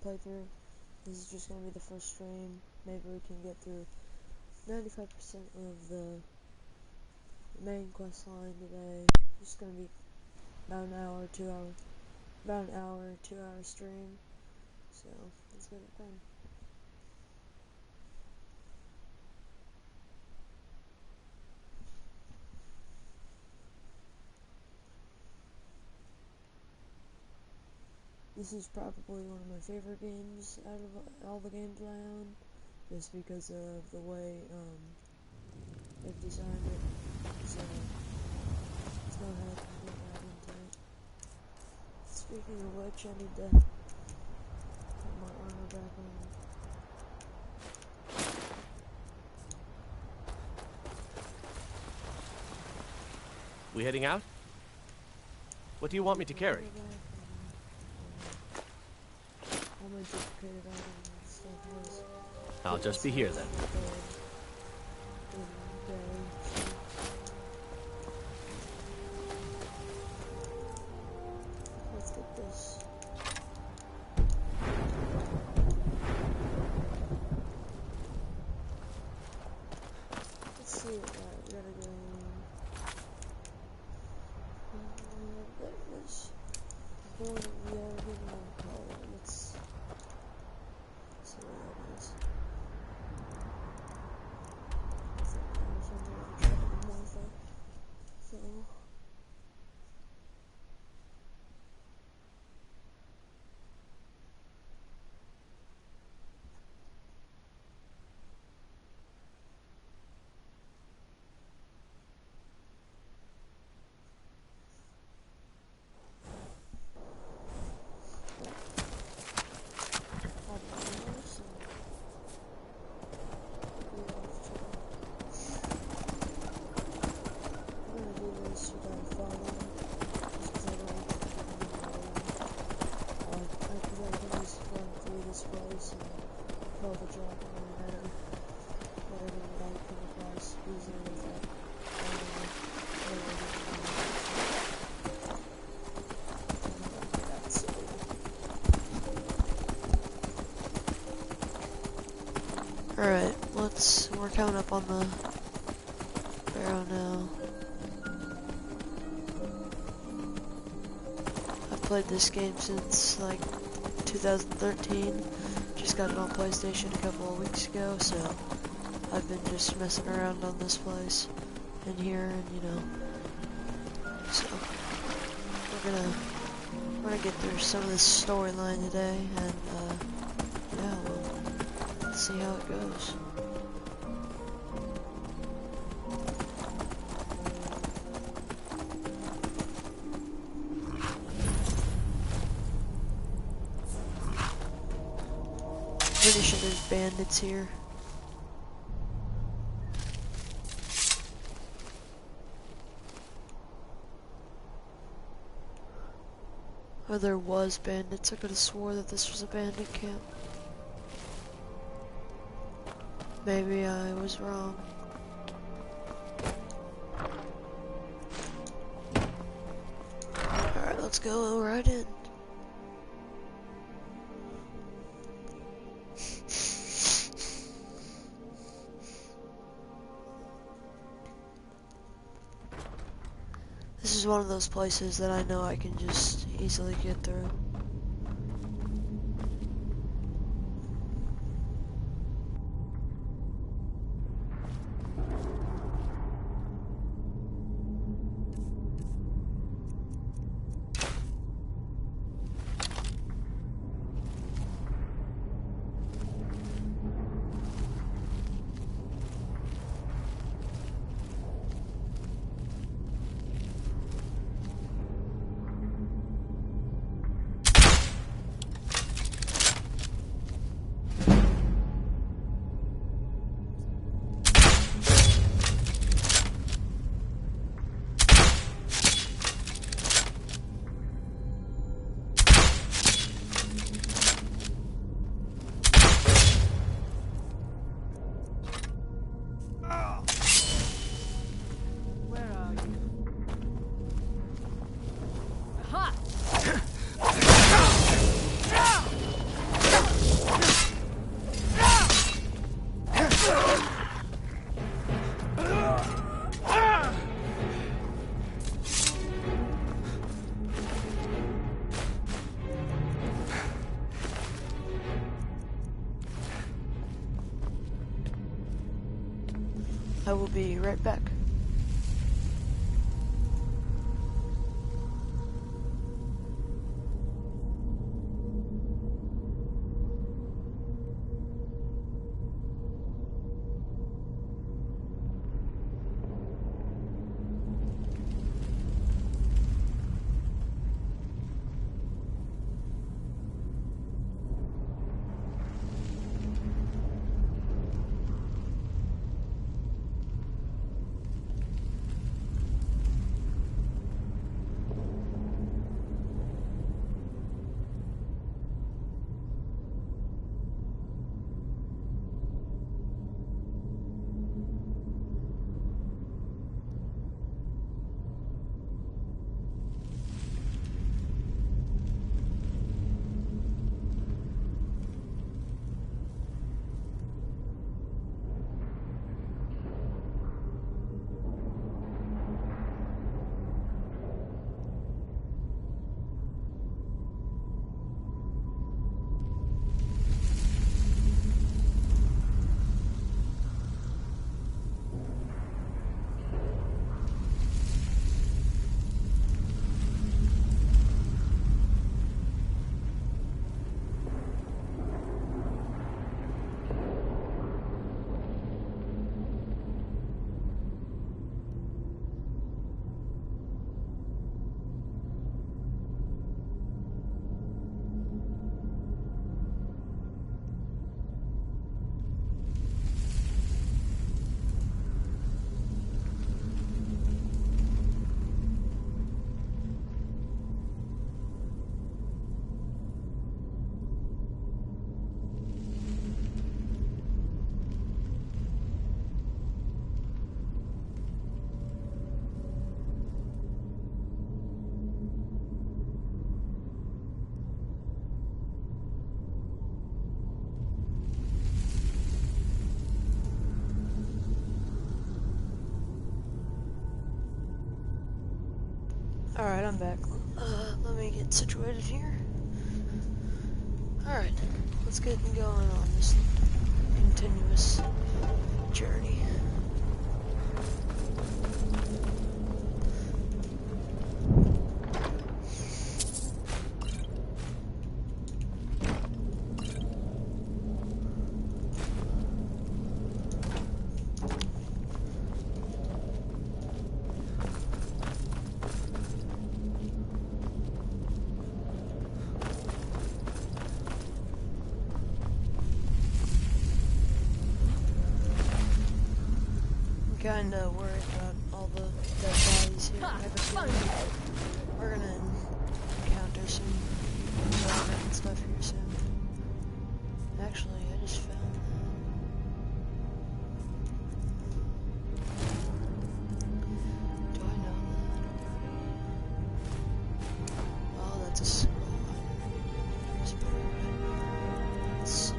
playthrough. This is just gonna be the first stream. Maybe we can get through 95% of the main quest line today. It's gonna be about an hour, 2 hour stream. So let's get it done. This is probably one of my favorite games out of all the games I own, just because of the way they've designed it. So let's go ahead and get right into it. Speaking of which, I need to put my armor back on. We heading out? What do you want me to carry? All my duplicated items and stuff was... I'll just be here then. Let's get this. Let's see what we gotta go. That was born in the original color. Let's see what that is. I thought that was something like that. Martha. So. Alright, we're coming up on the barrow now. I've played this game since like 2013, just got it on PlayStation a couple of weeks ago, so I've been just messing around on this place in here, and you know, so we're gonna get through some of this storyline today, and yeah, we'll see how it goes. Pretty sure there's bandits here. Or there was bandits. I could have swore that this was a bandit camp. Maybe I was wrong. Alright, let's go right in. This is one of those places that I know I can just easily get through. I will be right back. Alright, I'm back. Let me get situated here. Alright, let's get going on this continuous journey. Kinda worried about all the dead bodies here. I have a feeling we're gonna encounter some environment and stuff here soon. Actually, I just found that. Do I know that? Oh, that's a skull. Let's see.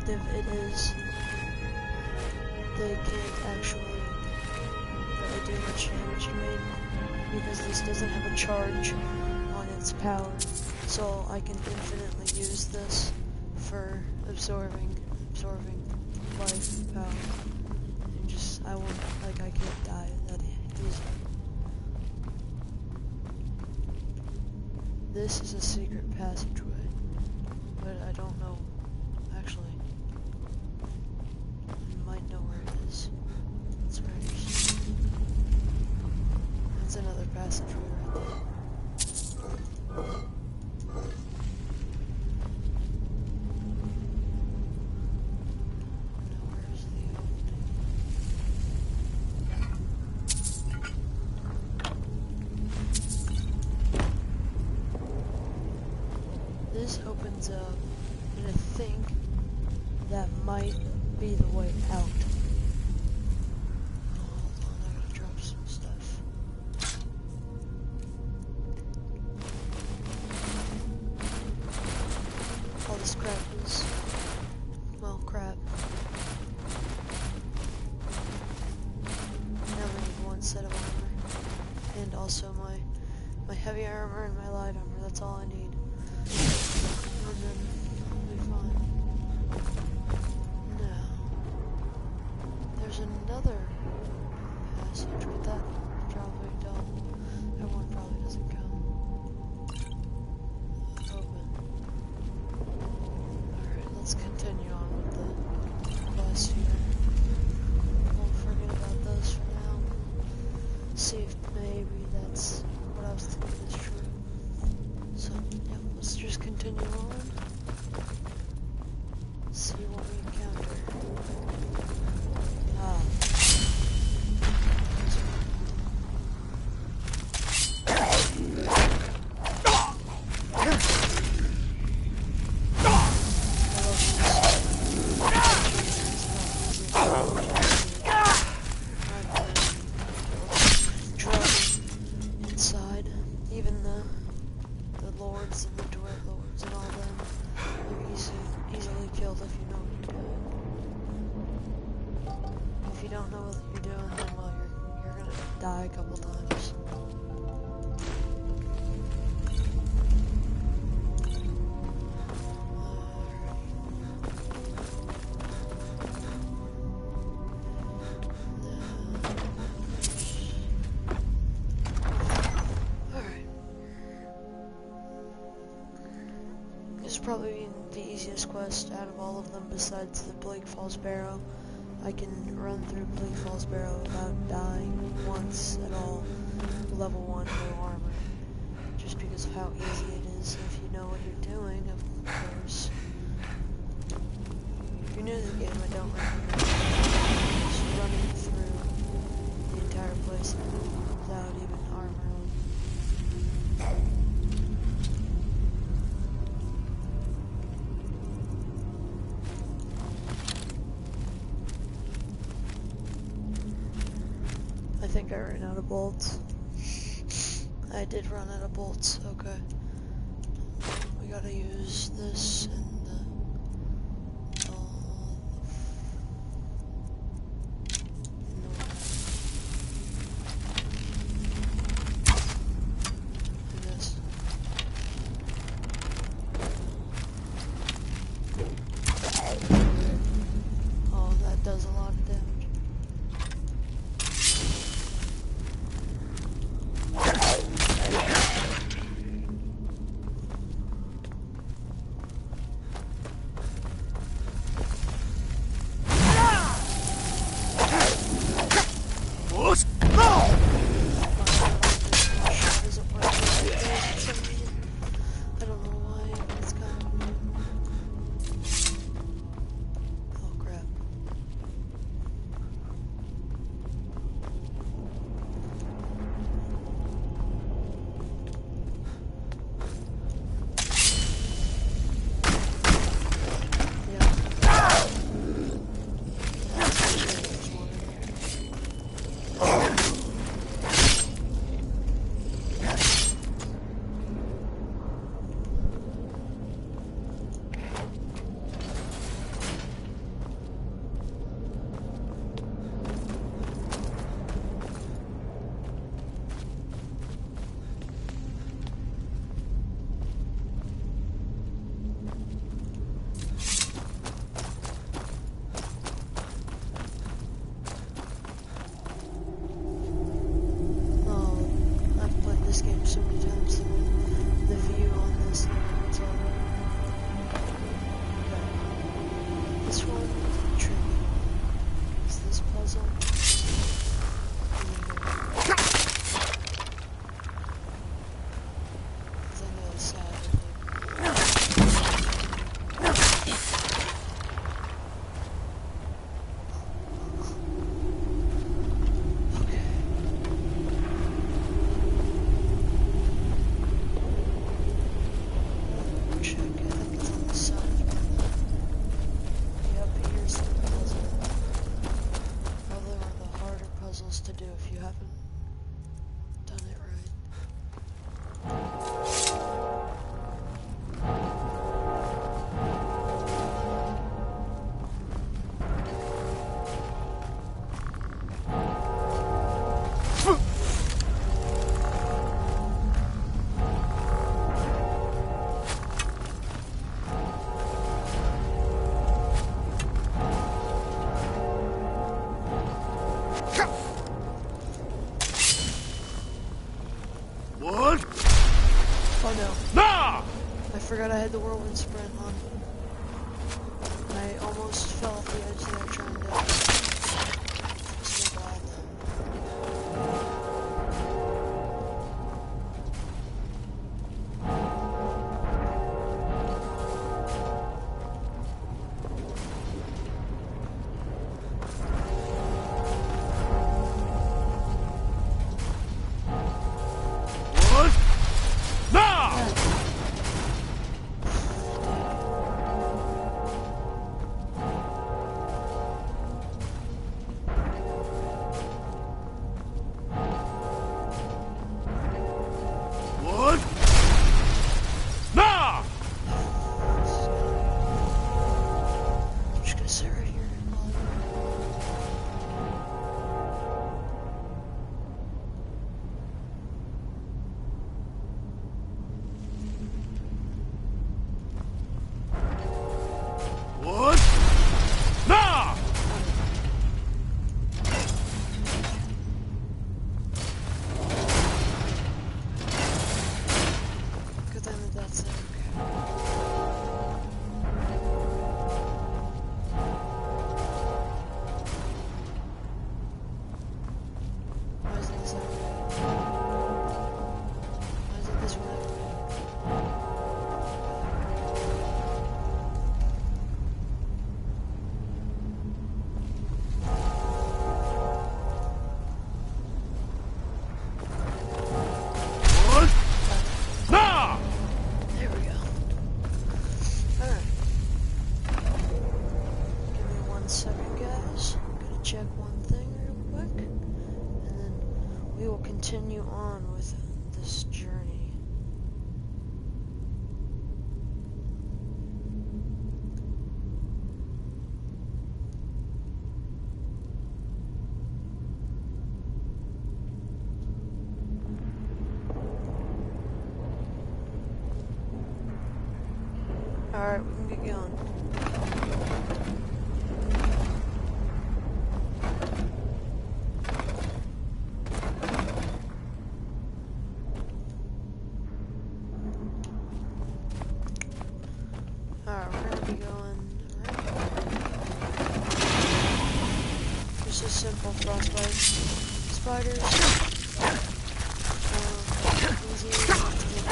It is, they can't actually really do much damage to me because this doesn't have a charge on its power, so I can infinitely use this for absorbing life power, and just I can't die that easily. This is a secret passageway, but I don't know actually. Might know where it is. It's right here. That's another passageway right there. Now where's the opening? This opens up might be the way out. Hold on, I gotta drop some stuff. All this crap is, well, crap. Now we need one set of armor. And also my heavy armor and my light armor, that's all I need. And then I'll be fine. Now, there's another passage, but that probably don't. That one probably doesn't come open. Alright, let's continue on with the quest here. Won't forget about those for now. See if maybe that's what I was thinking is true. So, yeah, let's just continue on. See what we encounter. Ah. Inside, even the lords and the dwarf lords and all them, they're easily killed if you know what you're doing. If you don't know what you're doing, then well, you're gonna die a couple times. Probably the easiest quest out of all of them besides the Bleak Falls Barrow. I can run through Bleak Falls Barrow without dying once at all. Level 1 no armor. Just because of how easy it is if you know what you're doing, of course. If you're new to the game, I don't recommend just running through the entire place without even armor on. I think I ran out of bolts. I did run out of bolts, okay. We gotta use this and this. Oh, that does a lot of damage. haven't done it right. What? Oh no. Nah! I forgot I had the whirlwind sprint on. I almost fell off the edge there trying to snowball. What? Nah! What? Nah! I'm just gonna sit right here. What? Nah! Good thing that that's okay. Why isn't this happening? Why isn't this one happening? What? Nah! There we go. Alright. Give me 1 second, guys. I'm gonna check one thing real quick. And then we will continue on with this journey. Alright, we can get going. Alright, we're gonna be going right. Just a simple frostbite. Spiders. Easy enough to get.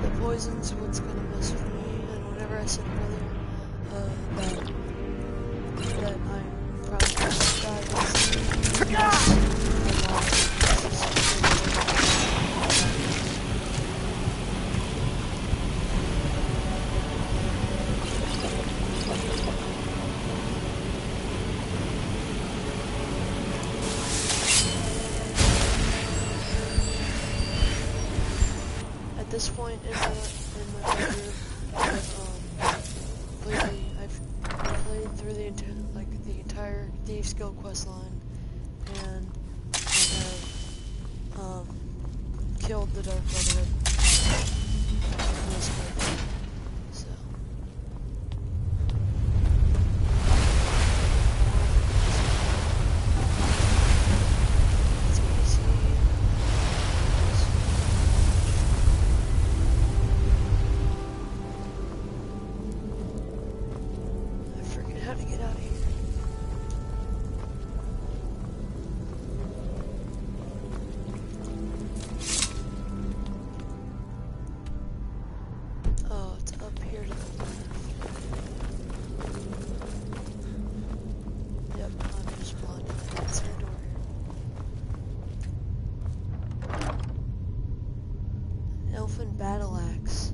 The poison's what's gonna mess with me, and whatever I said earlier, that I'm probably gonna die At this point in my playthrough, I've played through the entire Thieves Guild quest line, and I have killed the Dark Brotherhood in this playthrough. So. It's easy. I forget how to get out of here. Oh, it's up here to the left. Yep, I'm just blind. That's our door here. elfin battle axe.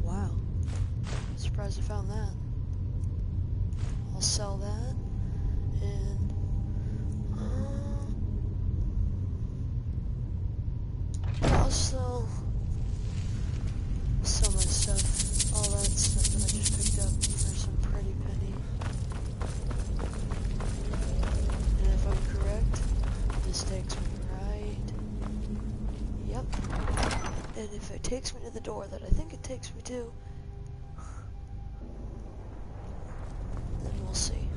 Wow. Surprised I found that. I'll sell that. And I'll sell my stuff. All that stuff that I just picked up for some pretty penny. And if I'm correct, this takes me right. Yep. And if it takes me to the door that I think it takes me to, then we'll see.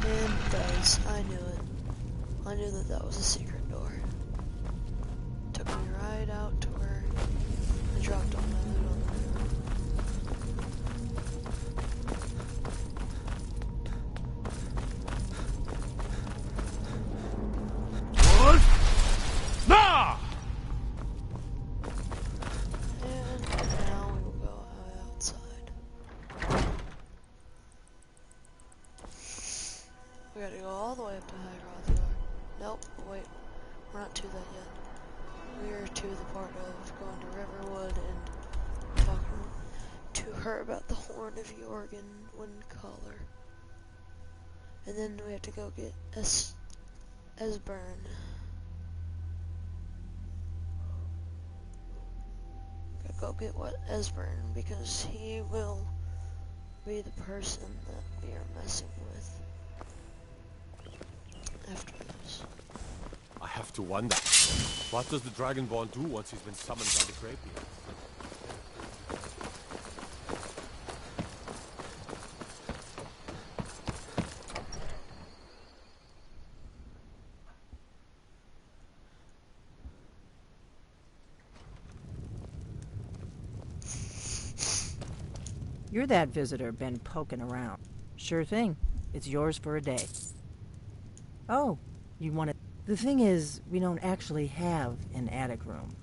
And it does. I knew it. I knew that that was a secret door. Took me right out to where I dropped all my loot on the ground. What? Nah! And now we will go outside. We gotta go all the way up to High Rothgar. Nope, wait. We're not to that yet. We are to the part of going to Riverwood and talking to her about the Horn of Jorgen Windcaller. And then we have to go get Esbern. Gotta go get Esbern because he will be the person that we are messing with after this. I have to wonder, what does the Dragonborn do once he's been summoned by the Greybeard? You're that visitor been poking around. Sure thing. It's yours for a day. Oh, you want to... The thing is, we don't actually have an attic room.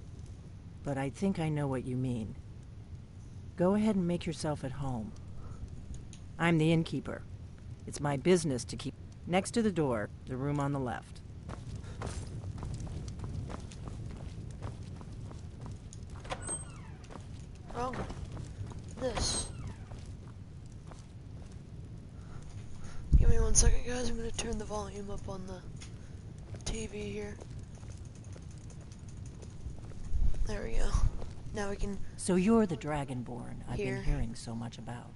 But I think I know what you mean. Go ahead and make yourself at home. I'm the innkeeper. It's my business to keep... Next to the door, the room on the left. Wrong. This. Give me 1 second, guys. I'm gonna turn the volume up on the TV here. There we go. Now we can... So you're the Dragonborn I've Here. been hearing so much about.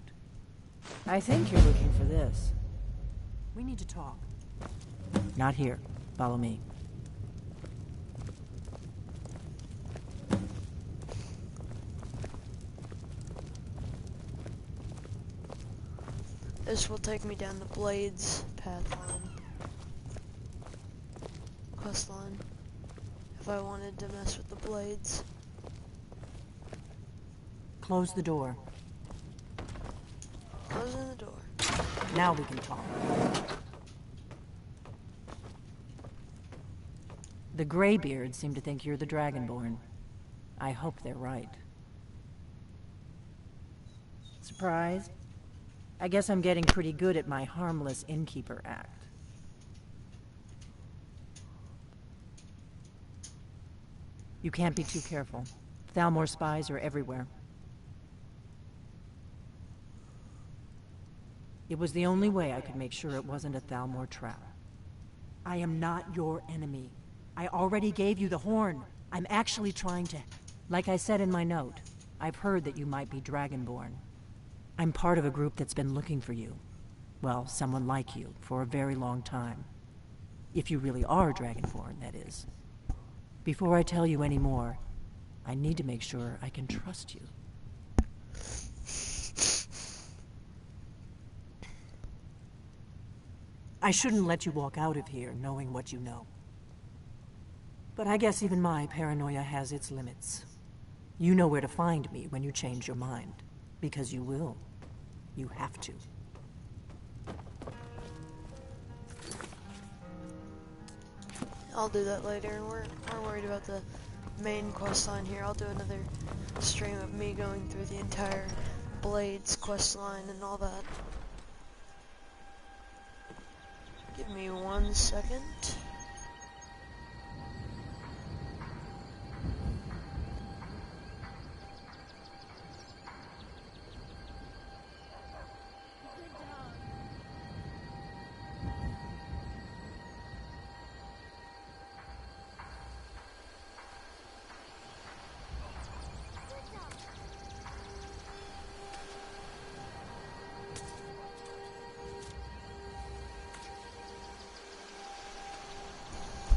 I think you're looking for this. We need to talk. Not here. Follow me. This will take me down the Blades pathline. Quest line. If I wanted to mess with the Blades. Close the door. Closing the door. Now we can talk. The Greybeards seem to think you're the Dragonborn. I hope they're right. Surprised? I guess I'm getting pretty good at my harmless innkeeper act. You can't be too careful. Thalmor spies are everywhere. It was the only way I could make sure it wasn't a Thalmor trap. I am not your enemy. I already gave you the horn. I'm actually trying to... Like I said in my note, I've heard that you might be Dragonborn. I'm part of a group that's been looking for you. Well, someone like you, for a very long time. If you really are Dragonborn, that is. Before I tell you any more, I need to make sure I can trust you. I shouldn't let you walk out of here knowing what you know. But I guess even my paranoia has its limits. You know where to find me when you change your mind. Because you will. You have to. I'll do that later. We're worried about the main quest line here. I'll do another stream of me going through the entire Blades questline and all that. Give me 1 second.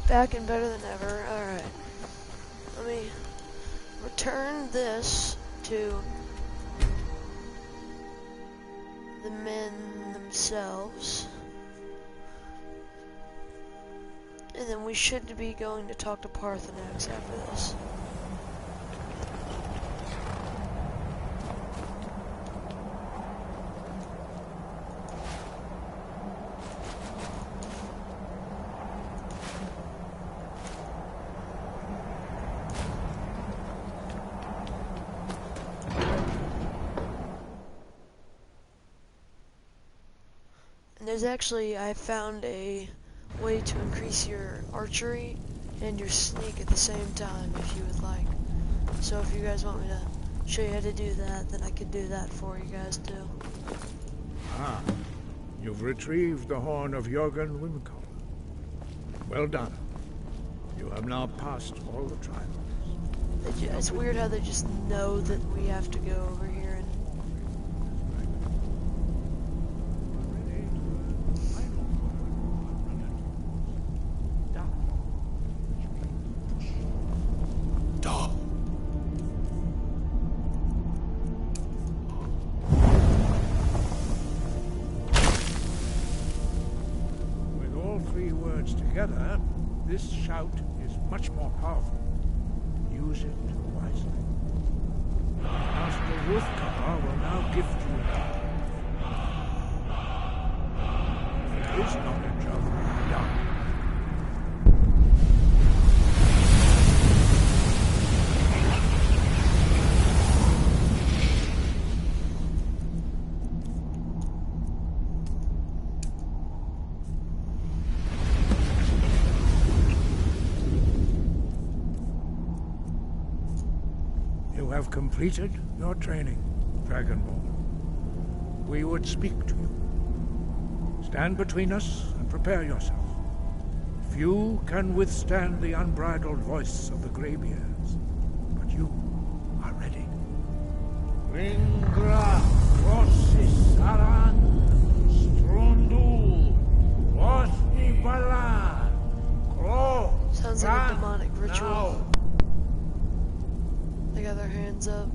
Back and better than ever. Alright. Let me return this to the men themselves. And then we should be going to talk to Parthenax after this. There's actually, I found a way to increase your archery and your sneak at the same time if you would like. So if you guys want me to show you how to do that, then I could do that for you guys too. Ah, you've retrieved the horn of Jürgen Wimco. Well done. You have now passed all the trials. It's weird how they just know that we have to go over here and... Together, this shout is much more powerful. Use it wisely. Master Wolfgar will now gift you his knowledge of young. You have completed your training, Dragonborn. We would speak to you. Stand between us and prepare yourself. Few can withstand the unbridled voice of the Greybeards, but you are ready. Ringra, Rossisaran, Strundul, Rosni Balan, Kro. Sounds like a demonic ritual. Now. They got their hands up.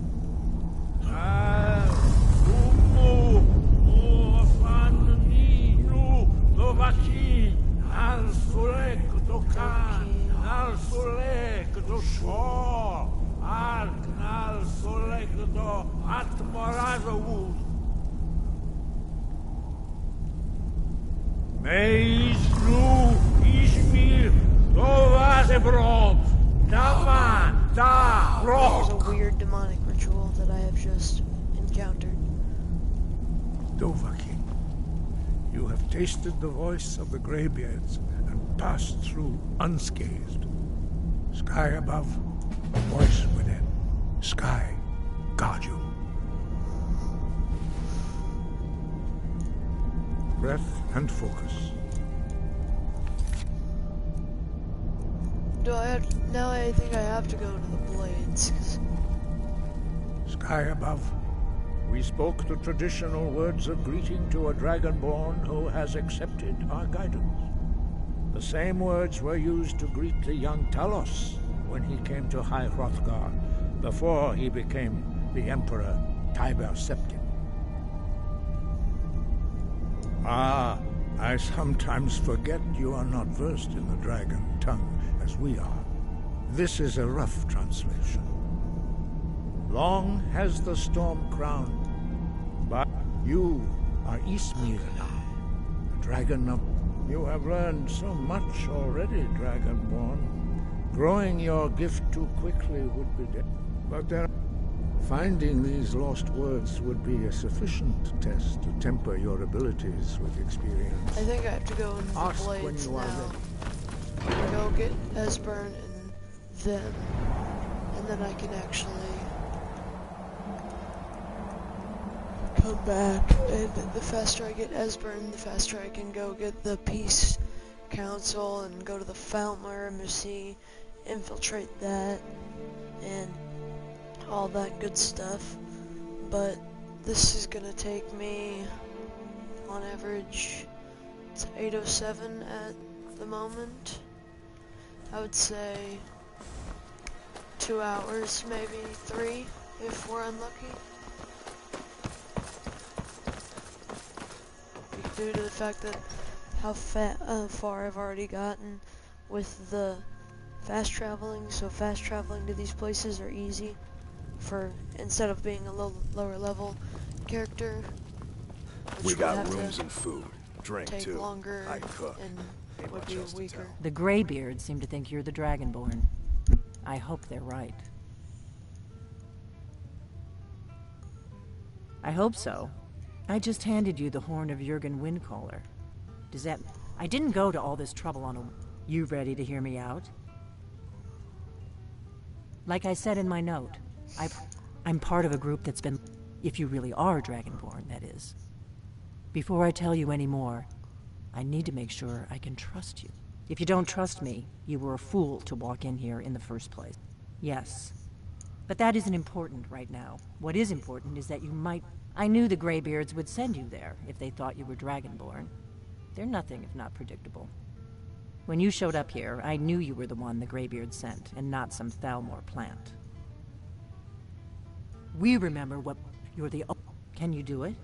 There's a weird demonic ritual that I have just encountered. Dovahkiin, you have tasted the voice of the Greybeards and passed through unscathed. Sky above, voice within. Sky guard you. Breath and focus. Now I think I have to go to the Blades. Sky above. We spoke the traditional words of greeting to a Dragonborn who has accepted our guidance. The same words were used to greet the young Talos when he came to High Hrothgar, before he became the Emperor Tiber Septim. Ah, I sometimes forget you are not versed in the dragon tongue as we are. This is a rough translation. Long has the storm crowned, but you are Ismir now, the dragon of... You have learned so much already, Dragonborn. Growing your gift too quickly would be dead. But there... Finding these lost words would be a sufficient test to temper your abilities with experience. I think I have to go in the Ask when blades you are now. ready. Go get Esbern and then I can actually come back. And the faster I get Esbern, the faster I can go get the Peace Council and go to the Foundler Embassy, infiltrate that, and all that good stuff. But this is gonna take me, on average, it's 8:07 at the moment. I would say 2 hours, maybe 3, if we're unlucky. Due to the fact that how far I've already gotten with the fast traveling, so fast traveling to these places are easy for instead of being a lower level character. We Which would got have rooms to and food, drink take too. longer I can cook. and Ain't would much be else to weaker. tell. The Greybeards seem to think you're the Dragonborn. I hope they're right. I hope so. I just handed you the horn of Jurgen Windcaller. Does that... I didn't go to all this trouble on a... You ready to hear me out? Like I said in my note, I'm part of a group that's been... If you really are Dragonborn, that is. Before I tell you any more, I need to make sure I can trust you. If you don't trust me, you were a fool to walk in here in the first place. Yes. But that isn't important right now. What is important is that you might... I knew the Greybeards would send you there if they thought you were Dragonborn. They're nothing if not predictable. When you showed up here, I knew you were the one the Greybeards sent, and not some Thalmor plant. We remember what... You're the... Can you do it?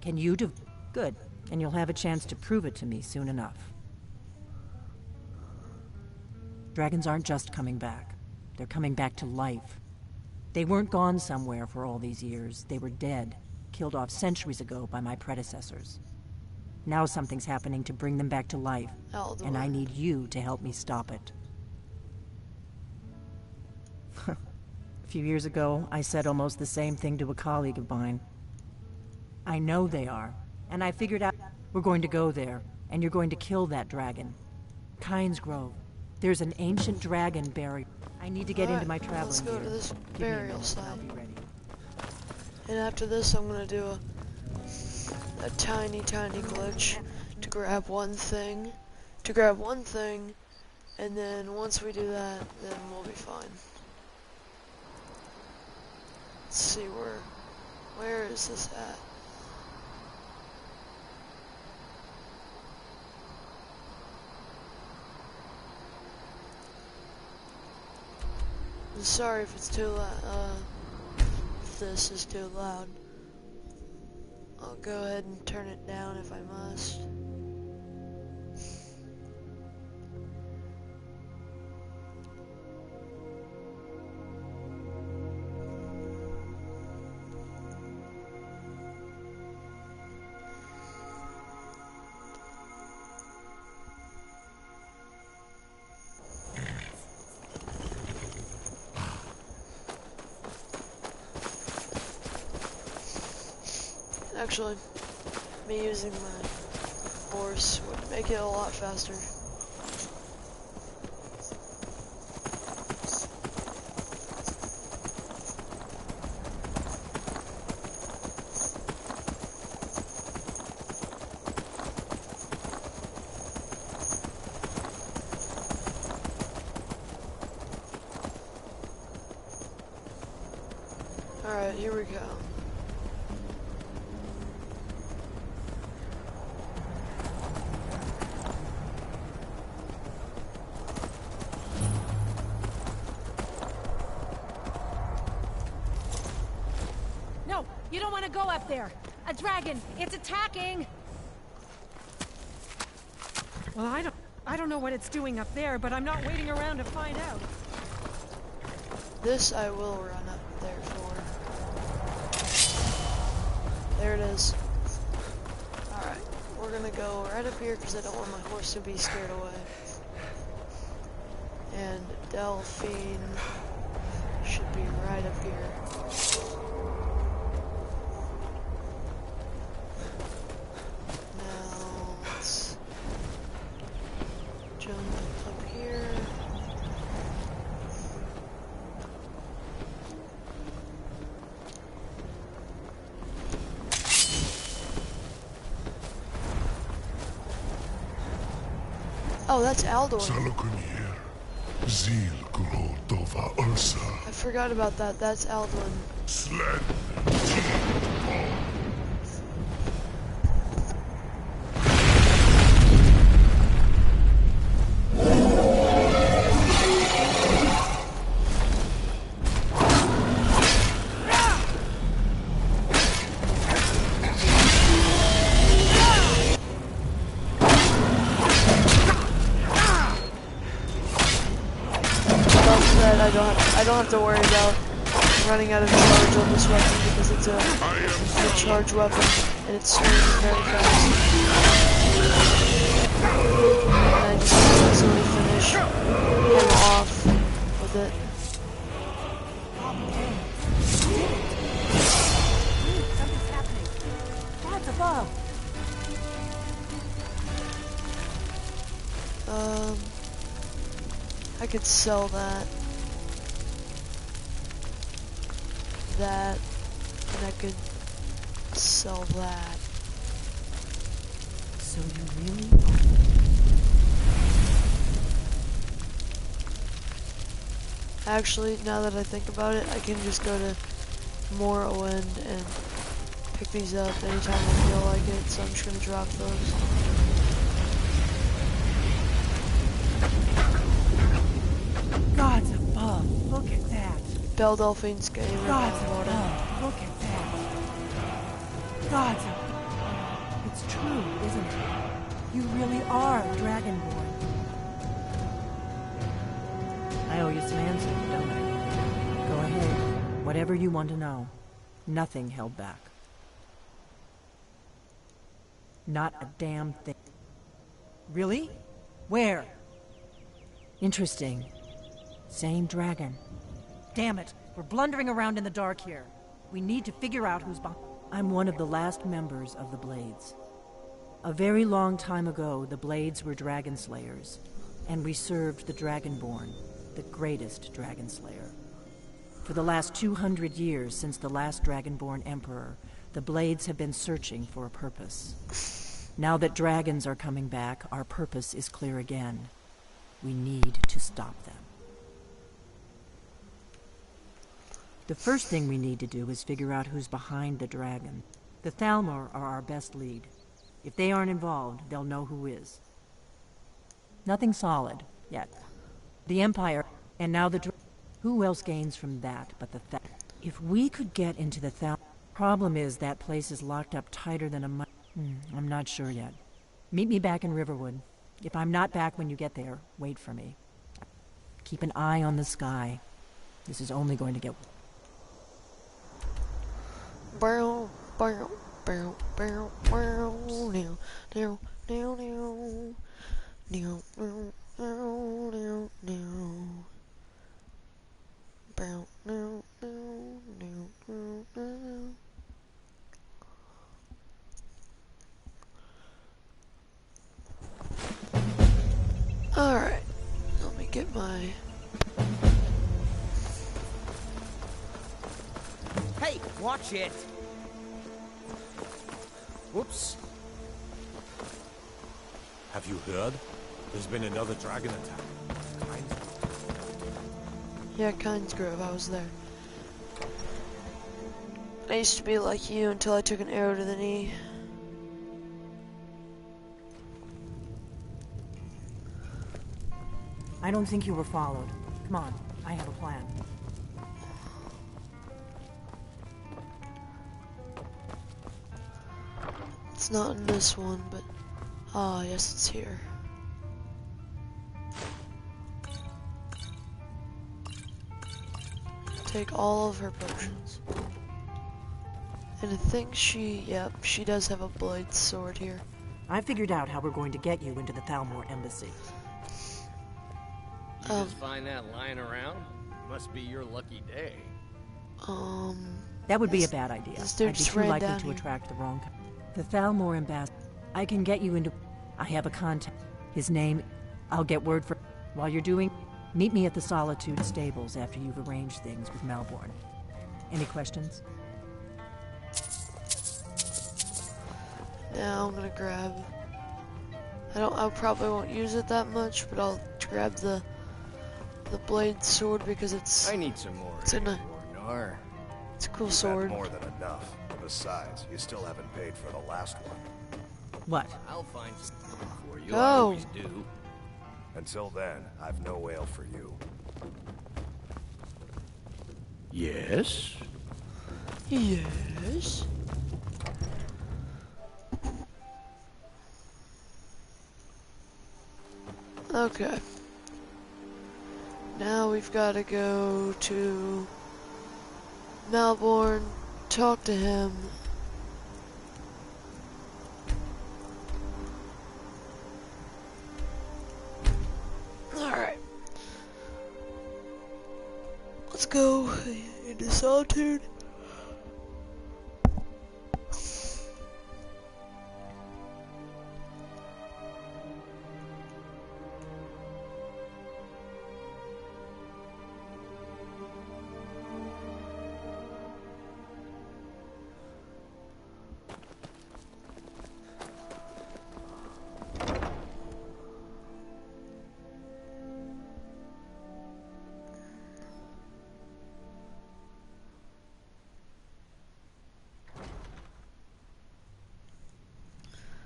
Can you do... Good. And you'll have a chance to prove it to me soon enough. Dragons aren't just coming back. They're coming back to life. They weren't gone somewhere for all these years. They were dead, killed off centuries ago by my predecessors. Now something's happening to bring them back to life, and I need you to help me stop it. A few years ago, I said almost the same thing to a colleague of mine. I know they are, and I figured out we're going to go there, and you're going to kill that dragon. Kynes Grove. There's an ancient dragon buried. I need to get into my traveling Let's go gear. to this Give me a burial minute, site. I'll be ready. And after this, I'm gonna do a tiny glitch to grab one thing. And then once we do that, then we'll be fine. Let's see where is this at? I'm sorry if it's too loud, if this is too loud. I'll go ahead and turn it down if I must. Actually, me using my horse would make it a lot faster. Alright, here we go. No, you don't want to go up there. A dragon, it's attacking. Well, I don't know what it's doing up there, but I'm not waiting around to find out. This I will run up there for. There it is. Alright, we're gonna go right up here because I don't want my horse to be scared away. And Delphine should be right up here. Oh, that's Aldor. Salukunier, Zil Kurotova Ursa, I forgot about that. That's Aldor. Sled, I don't have to worry about running out of charge on this weapon because it's a charge weapon and it's swinging very fast. And I just have to easily finish him off with it. Something's happening. That's above. I could sell that. And I could sell that. So you really? Actually, now that I think about it, I can just go to Morrowind and pick these up anytime I feel like it, so I'm just gonna drop those. Gods above, look at that. Belle Delphine's getting rid Gods of water. above, look at that. Gods above. It's true, isn't it? You really are Dragonborn. I owe you some answers, don't I? Go ahead. Whatever you want to know. Nothing held back. Not a damn thing. Really? Where? Interesting. Same dragon. Damn it, we're blundering around in the dark here. We need to figure out who's behind. I'm one of the last members of the Blades. A very long time ago, the Blades were dragon slayers, and we served the Dragonborn, the greatest dragon slayer. For the last 200 years since the last Dragonborn Emperor, the Blades have been searching for a purpose. Now that dragons are coming back, our purpose is clear again. We need to stop them. The first thing we need to do is figure out who's behind the dragon. The Thalmor are our best lead. If they aren't involved, they'll know who is. Nothing solid, yet. The Empire, and now the who else gains from that but the If we could get into the problem is that place is locked up tighter than a I'm not sure yet. Meet me back in Riverwood. If I'm not back when you get there, wait for me. Keep an eye on the sky. This is only going to get... Barrel, barrel, barrel, barrel, barrel, now, now, now, now, now, now, now, now, barrel, now, now, now, now. Alright, let me get my... Hey, watch it! Whoops. Have you heard? There's been another dragon attack. Yeah, Kynes Grove, I was there. I used to be like you until I took an arrow to the knee. I don't think you were followed. Come on, I have a plan. It's not in this one, but... Ah, yes, it's here. Take all of her potions. And I think yep, she does have a blade sword here. I figured out how we're going to get you into the Thalmor embassy. You just find that lying around? Must be your lucky day. That would be a bad idea. This dude I'd be just too ran likely down to here. attract the wrong... The Thalmor ambassador. I can get you into... I have a contact. His name... I'll get word for... While you're doing... Meet me at the Solitude stables after you've arranged things with Melbourne. Any questions? Now I'm gonna grab I probably won't use it that much, but I'll grab the blade sword because I need some more it's here, a Orgnar. it's a cool You've sword. had more than enough. Besides, you still haven't paid for the last one. What? I'll find some for you. I Oh. always do. Until then, I've no ale for you. Yes? Yes. Okay. Now we've got to go to Malborn, talk to him. Alright. Let's go into Solitude.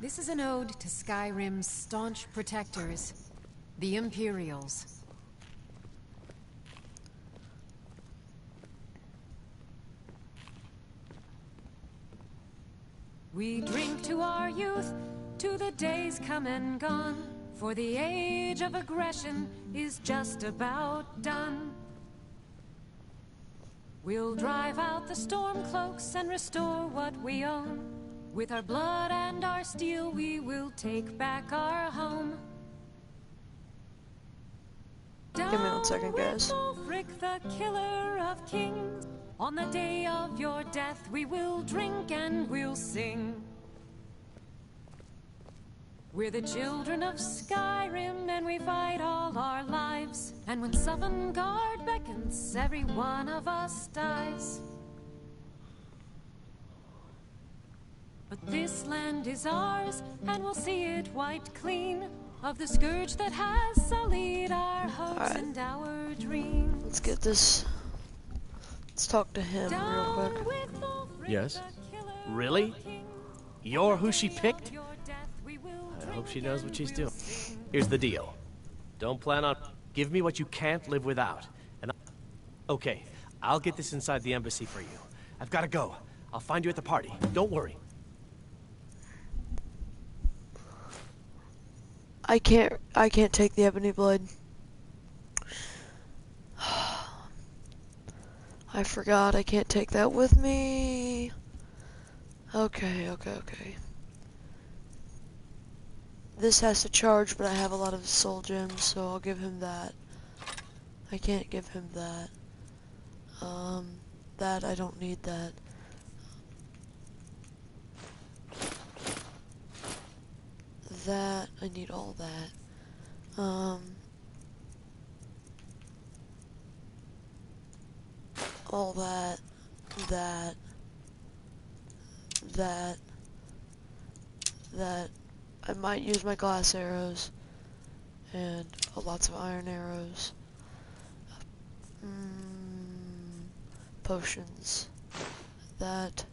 This is an ode to Skyrim's staunch protectors, the Imperials. We drink to our youth, to the days come and gone, for the age of aggression is just about done. We'll drive out the storm cloaks and restore what we own. With our blood and our steel, we will take back our home. Give me 1 second, guys. Ulfric, the killer of kings. On the day of your death, we will drink and we'll sing. We're the children of Skyrim, and we fight all our lives. And when Sovngarde beckons, every one of us dies. But this land is ours, and we'll see it wiped clean of the scourge that has sullied our hopes and our dreams. Let's get this. Let's talk to him real quick. Yes? Really? You're who she picked? I hope she knows what she's doing. Here's the deal. Don't plan on... Give me what you can't live without. And okay, I'll get this inside the embassy for you. I've got to go. I'll find you at the party. Don't worry. I can't take the ebony blade. I forgot I can't take that with me. Okay. This has to charge, but I have a lot of soul gems, so I'll give him that. I can't give him that. That I don't need that. That I need all that. All that, that. I might use my glass arrows and lots of iron arrows. Potions. That.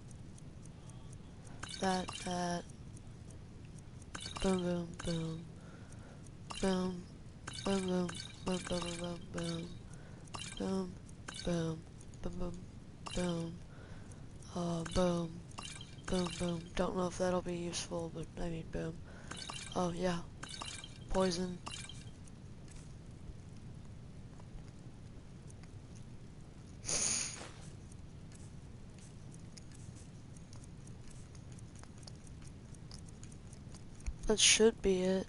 Boom, boom, boom. Boom. Boom, boom, boom, boom, boom, boom. Boom, boom, boom, boom, boom. Boom. Boom, boom. Don't know if that'll be useful, but I mean, boom. Oh, yeah. Poison. That should be it.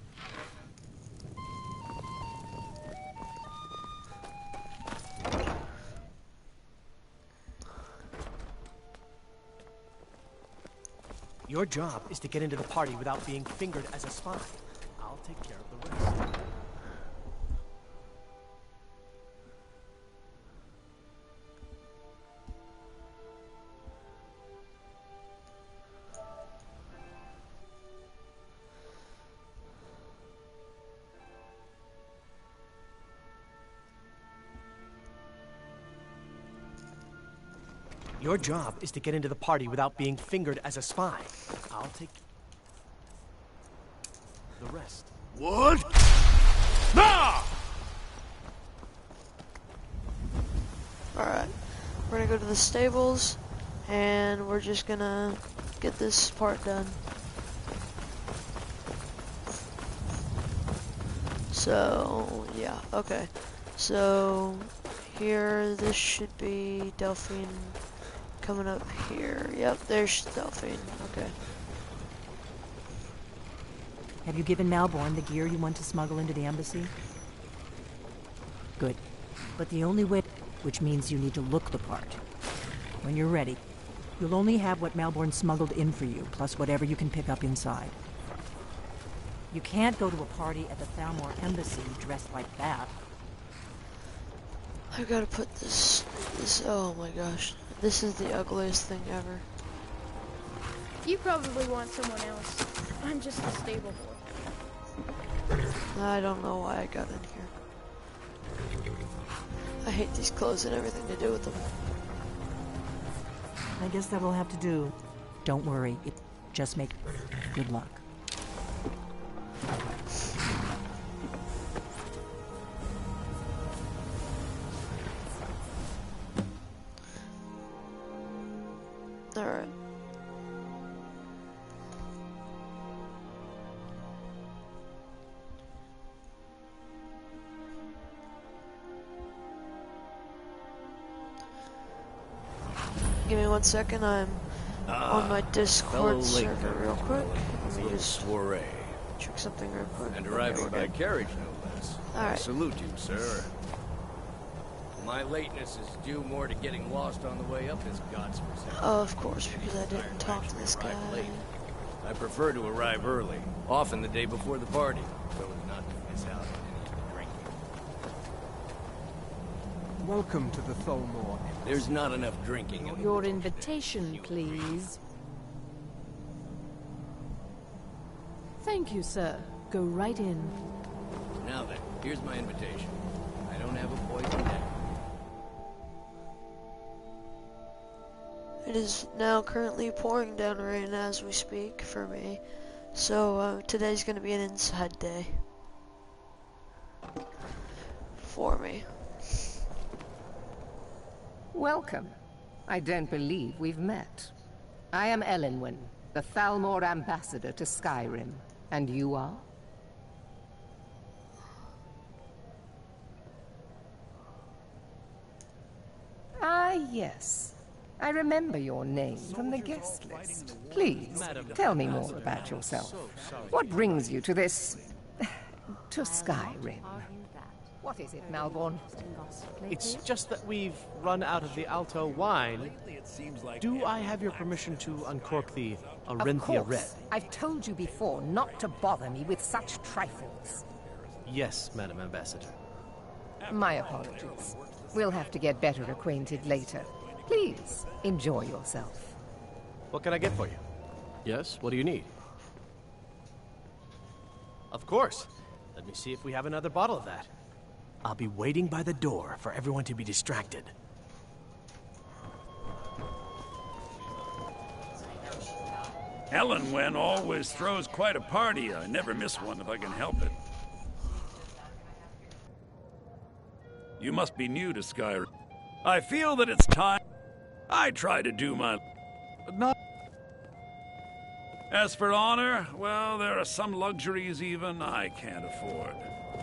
Your job is to get into the party without being fingered as a spy. I'll take care of the rest. Your job is to get into the party without being fingered as a spy. I'll take the rest. What? Nah! Alright, we're gonna go to the stables, and we're just gonna get this part done. So, yeah, okay. So, here, this should be Delphine coming up here. Yep, there's Delphine, okay. Have you given Malborn the gear you want to smuggle into the embassy? Good. But the only way, which means you need to look the part. When you're ready, you'll only have what Malborn smuggled in for you, plus whatever you can pick up inside. You can't go to a party at the Thalmor embassy dressed like that. I gotta put this, oh my gosh. This is the ugliest thing ever. You probably want someone else. I'm just a stable boy. I don't know why I got in here. I hate these clothes and everything to do with them. I guess that will have to do. Don't worry, it just make good luck. Alright. Give me 1 second, I'm on my Discord server real quick. Let me just soiree. check something real quick. And arriving by carriage, no less. I Alright. salute you, sir. My lateness is due more to getting lost on the way up this godforsaken. Oh, of course, because I didn't talk to this guy. Late. I prefer to arrive early, often the day before the party, so as not to miss out on any of the drinking. Welcome to the Thalmor. There's not enough drinking in the Your invitation, please. Thank you, sir. Go right in. Now then, here's my invitation. I don't have a poison dagger. It is now currently pouring down rain as we speak for me. So today's gonna be an inside day. For me. Welcome. I don't believe we've met. I am Elenwen, the Thalmor ambassador to Skyrim. And you are? Ah, yes. I remember your name from the guest list. Please, tell me more about yourself. What brings you to this... to Skyrim? What is it, Malborn? It's just that we've run out of the Alto wine. Do I have your permission to uncork the Arinthia Red? I've told you before not to bother me with such trifles. Yes, Madam Ambassador. My apologies. We'll have to get better acquainted later. Please, enjoy yourself. What can I get for you? Yes, what do you need? Of course. Let me see if we have another bottle of that. I'll be waiting by the door for everyone to be distracted. Elenwen always throws quite a party. I never miss one if I can help it. You must be new to Skyrim. I feel that it's time. I try to do my... but not... As for honor, well, there are some luxuries even I can't afford.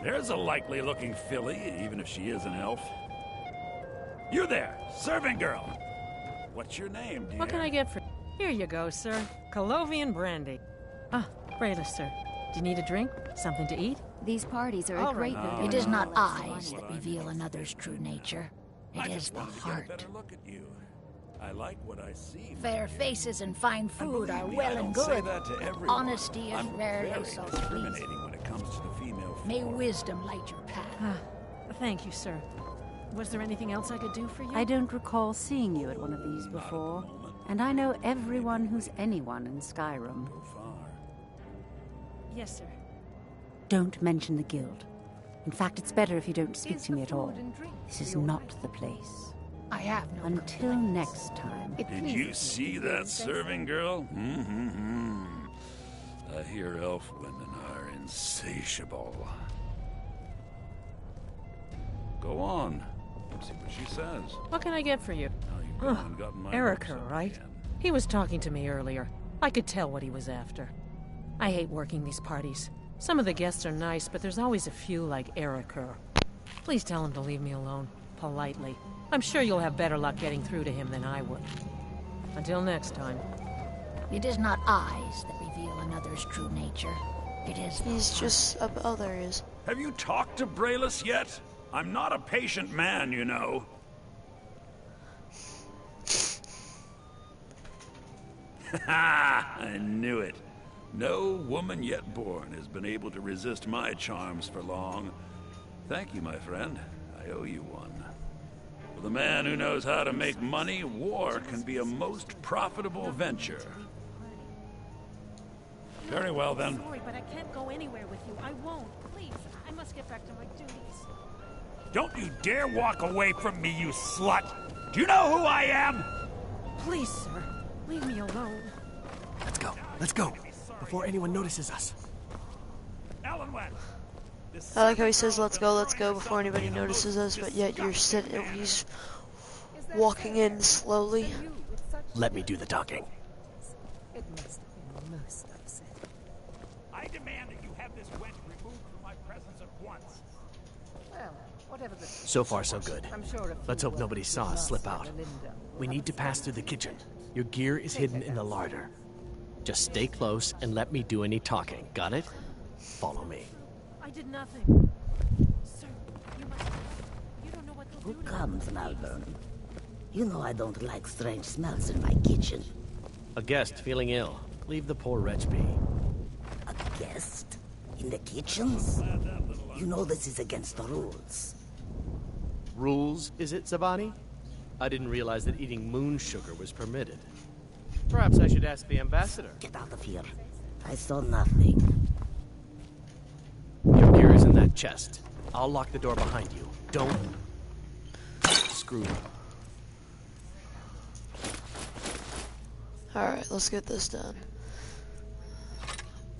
There's a likely-looking filly, even if she is an elf. You there, serving girl. What's your name, dear? What can I get for... Here you go, sir. Colovian brandy. Ah, Brayla, sir. Do you need a drink? Something to eat? These parties are All a great... right. It is not eyes that reveal another's true nature. It is the heart. Look at you. I like what I see. Fair faces and fine food are well and good. Honesty is rarely so pleasing. When it comes to the female form. May wisdom light your path. Ah, thank you, sir. Was there anything else I could do for you? I don't recall seeing you at one of these before. And I know everyone who's anyone in Skyrim. Yes, sir. Don't mention the guild. In fact, it's better if you don't speak to me at all. This is not the place. I have no Until next time. Did you see that serving girl? Mm-hmm. I hear elf women are insatiable. Go on. See what she says. What can I get for you? Now you've gone and gotten my Erica, hopes up right? again. He was talking to me earlier. I could tell what he was after. I hate working these parties. Some of the guests are nice, but there's always a few like Erica. Please tell him to leave me alone, politely. I'm sure you'll have better luck getting through to him than I would. Until next time. It is not eyes that reveal another's true nature. It is... He's just up. Oh, there he is. Have you talked to Braylus yet? I'm not a patient man, you know. Ha! I knew it. No woman yet born has been able to resist my charms for long. Thank you, my friend. I owe you one. For the man who knows how to make money, war can be a most profitable venture. Very well, then. Sorry, but I can't go anywhere with you. I won't. Please, I must get back to my duties. Don't you dare walk away from me, you slut! Do you know who I am? Please, sir, leave me alone. Let's go. Let's go. Before anyone notices us. I like how he says let's go before anybody notices us, but yet he's walking in slowly. Let me do the talking. It must have been most upsetting. I demand that you have this wench removed from my presence at once. Well, whatever the... So far, so good. I'm sure Let's hope nobody saw us slip out. We need to pass through the kitchen. Your gear is hidden in the larder. Just stay close and let me do any talking. Got it? Follow me. I did nothing. Sir, you don't know what they'll Who do to comes, Malvern? You know I don't like strange smells in my kitchen. A guest feeling ill. Leave the poor wretch be. A guest? In the kitchens? You know this is against the rules. Rules, is it, Zavani? I didn't realize that eating moon sugar was permitted. Perhaps I should ask the ambassador. Get out of here. I saw nothing. Your gear is in that chest. I'll lock the door behind you. Don't... screw up. Alright, let's get this done.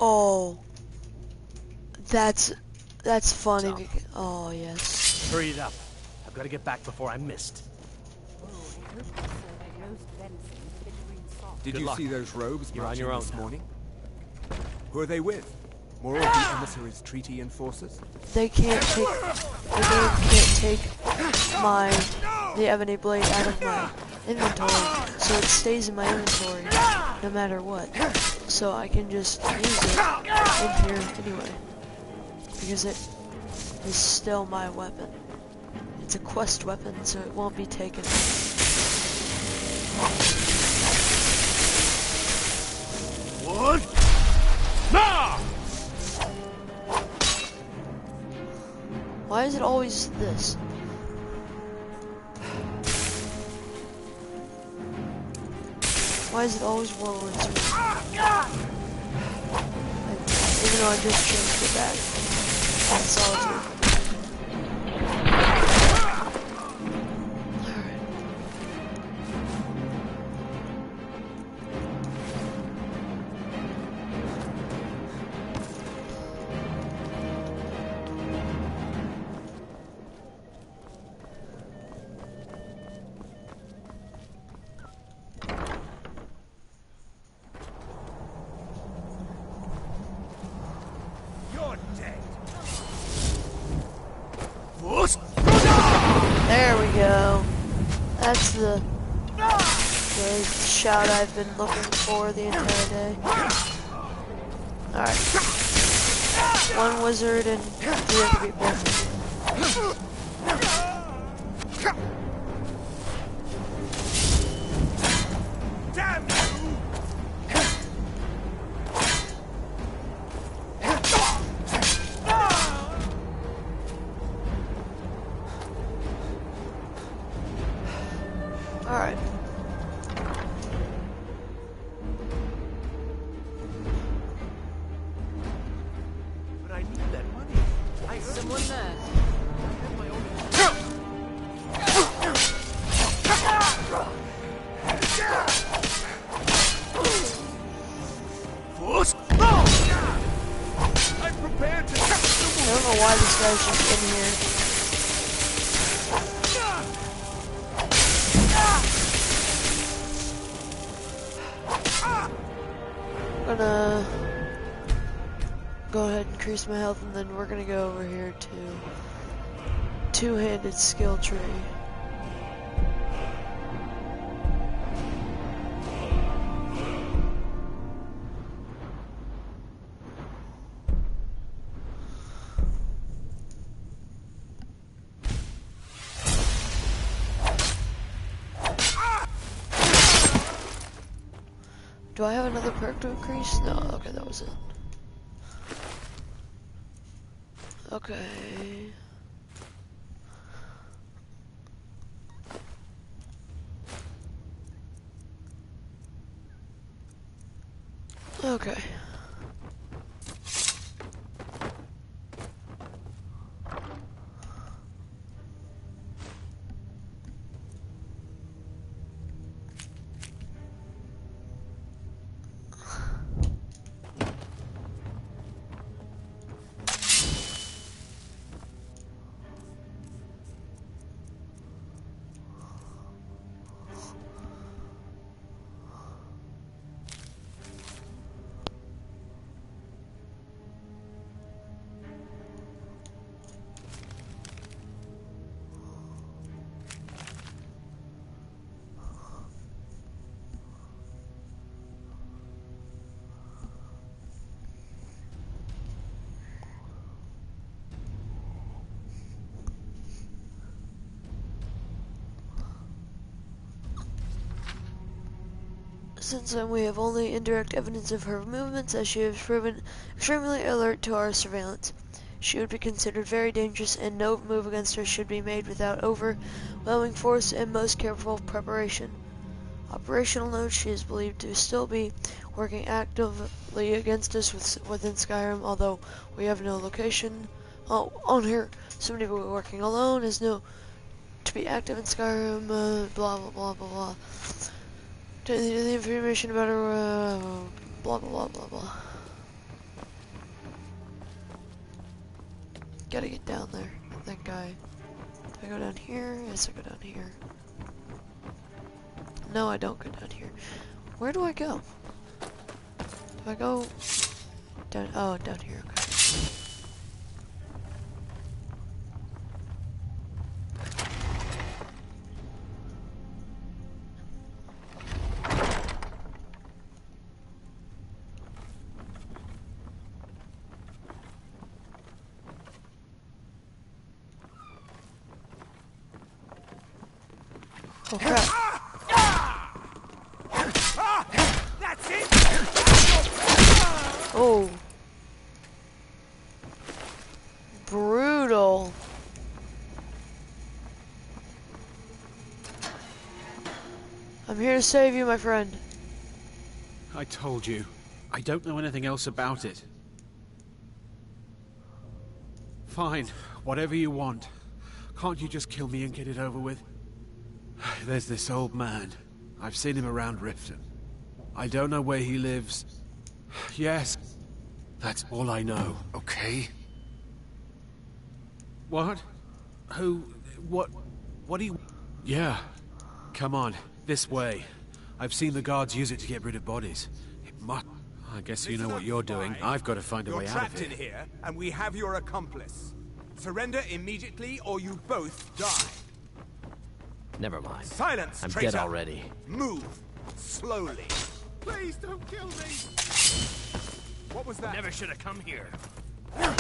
Oh. That's funny. Oh, yes. Hurry it up. I've got to get back before I'm missed. Did Good you luck. see those robes You're on marching your own this now. morning? Who are they with? More of the emissaries' treaty enforcers? They can't take the game can't take the ebony blade out of my inventory, so it stays in my inventory no matter what. So I can just use it in here anyway, because it is still my weapon. It's a quest weapon, so it won't be taken. What? Now! Why is it always this? Why is it always Warlords? Even though I just changed it back. That's all it's worth. There we go. That's the shout I've been looking for the entire day. Alright. One wizard and 3 other people. Damn you! Alright. But I need that money. Someone there. I have my own... why this guy's just in here. I'm gonna go ahead and increase my health, and then we're gonna go over here to two-handed skill tree. Do I have another perk to increase? No, okay, that was it. Okay. Okay. Since then, we have only indirect evidence of her movements, as she has proven extremely alert to our surveillance. She would be considered very dangerous, and no move against her should be made without overwhelming force and most careful preparation. Operational note: she is believed to still be working actively against us within Skyrim, although we have no location on her. Somebody will be working alone, is known to be active in Skyrim, blah blah blah blah blah. The information about her, blah blah blah blah blah. Gotta get down there. That guy. Do I go down here? Yes, I go down here. No, I don't go down here. Where do I go? Do I go down? Oh, down here. Okay. Oh crap. That's it. Oh. Brutal. I'm here to save you, my friend. I told you. I don't know anything else about it. Fine. Whatever you want. Can't you just kill me and get it over with? There's this old man. I've seen him around Riften. I don't know where he lives. Yes, that's all I know, okay? What? Who? What do you... Yeah. Come on, this way. I've seen the guards use it to get rid of bodies. It must... I guess you know what you're doing. I've got to find a way out of You're trapped in here, and we have your accomplice. Surrender immediately, or you both die. Never mind. Silence, I'm traitor. dead already. Move slowly. Please don't kill me. What was that? Never should have come here. No!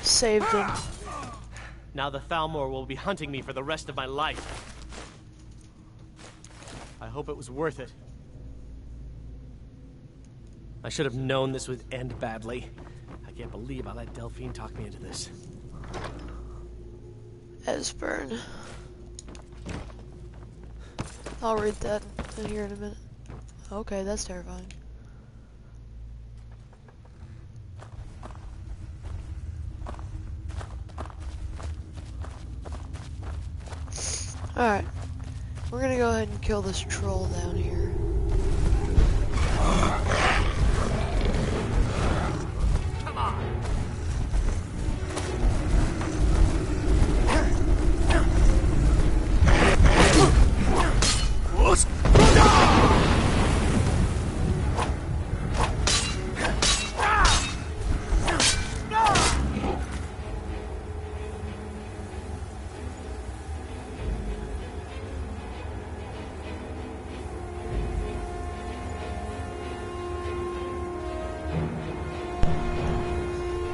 Saved him. Now the Thalmor will be hunting me for the rest of my life. I hope it was worth it. I should have known this would end badly. I can't believe I let Delphine talk me into this. Esbern. I'll read that in here in a minute. Okay, that's terrifying. Alright. We're gonna go ahead and kill this troll down here. Come on.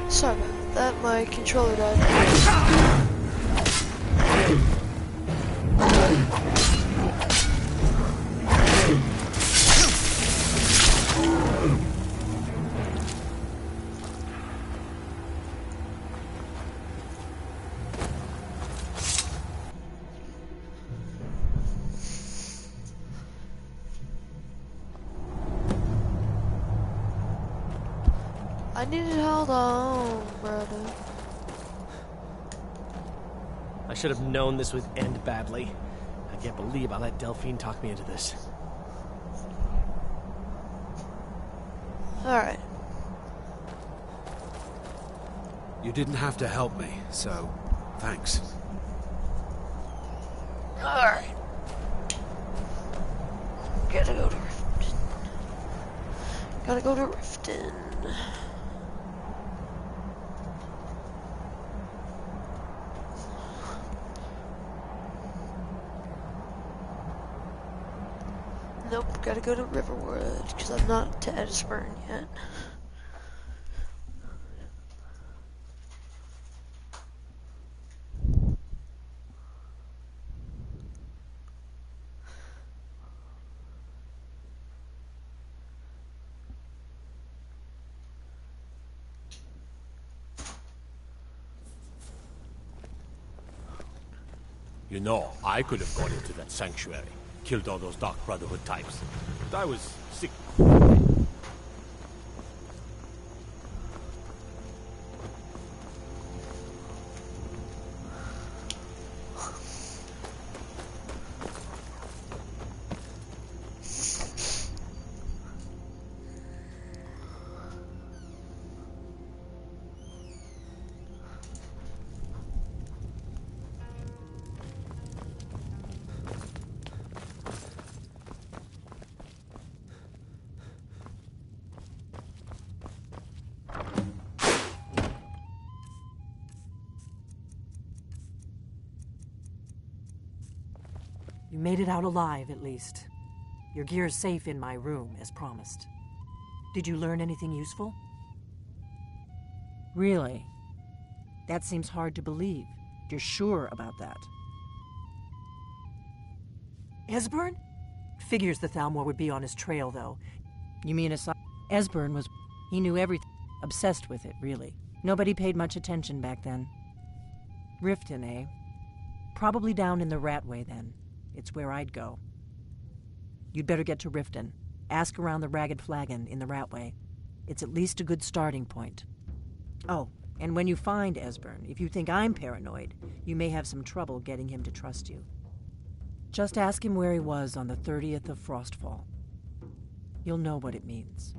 Sorry about that, my controller died. I needed held on, brother. I should have known this would end badly. I can't believe I let Delphine talk me into this. Alright. You didn't have to help me, so thanks. Alright. Gotta go to Riften. Gotta go to Riften. Nope, gotta go to Riverwood, because I'm not to Edisburn yet. You know, I could have gone into that sanctuary, killed all those Dark Brotherhood types. But I was sick. You made it out alive, at least. Your gear's safe in my room, as promised. Did you learn anything useful? Really? That seems hard to believe. You're sure about that? Esbern? Figures the Thalmor would be on his trail, though. You mean aside? Esbern was... He knew everything. Obsessed with it, really. Nobody paid much attention back then. Riften, eh? Probably down in the Ratway, then. It's where I'd go. You'd better get to Riften. Ask around the Ragged Flagon in the Ratway. It's at least a good starting point. Oh, and when you find Esbern, if you think I'm paranoid, you may have some trouble getting him to trust you. Just ask him where he was on the 30th of Frostfall. You'll know what it means.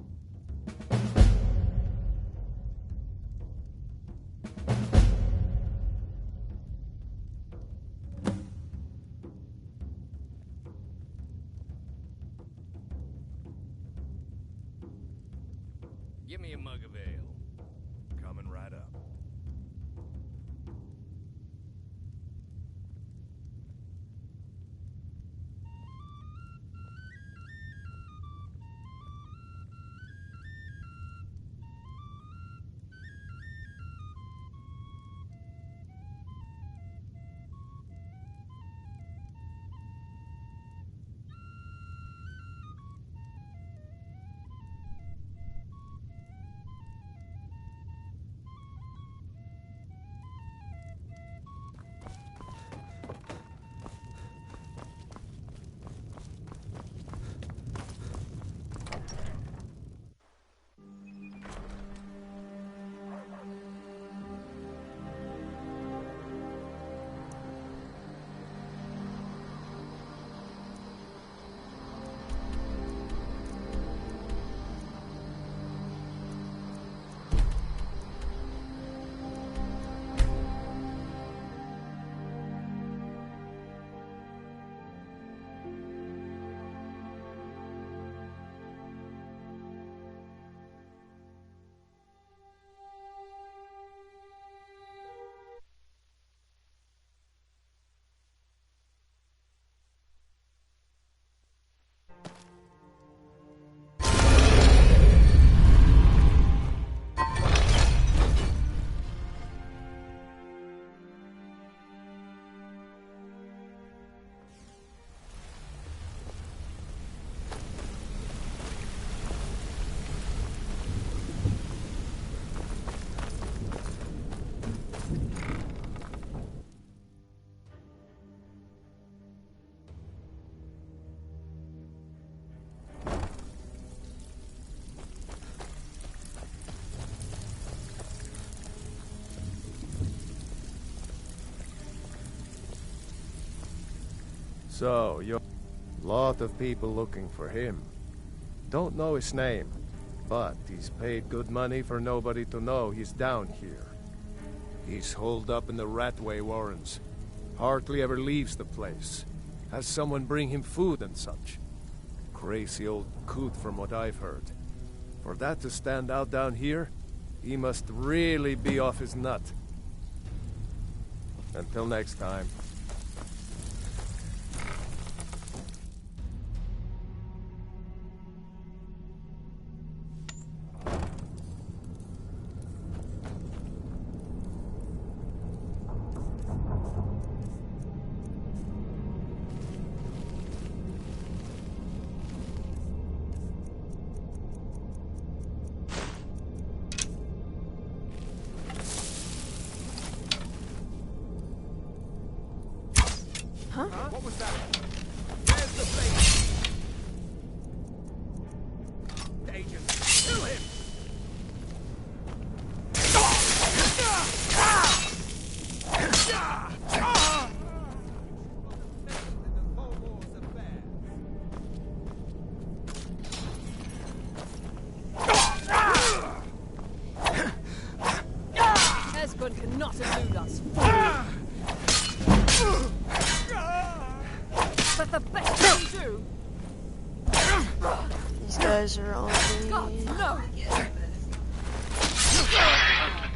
Give me a mug of ale. Coming right up. So, you're... Lot of people looking for him. Don't know his name, but he's paid good money for nobody to know he's down here. He's holed up in the Ratway Warrens. Hardly ever leaves the place. Has someone bring him food and such. Crazy old coot from what I've heard. For that to stand out down here, he must really be off his nut. Until next time. What was that? Where's the blade? Agent, kill him! Esbern cannot elude us. But the best we can do. These guys are on me. God, no.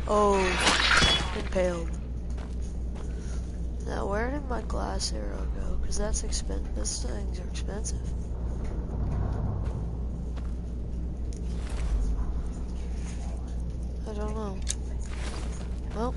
Oh, impaled. Now, where did my glass arrow go? Because that's expensive. These things are expensive. I don't know. Well.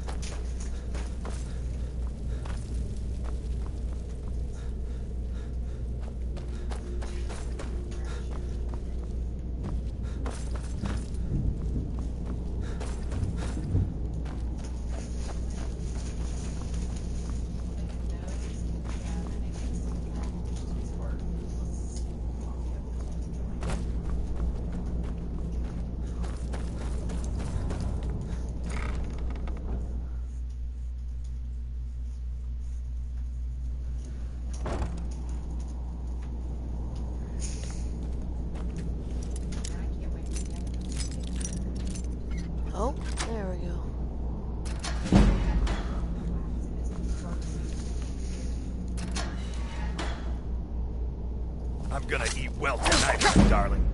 Oh, there we go. I'm gonna eat well tonight, darling.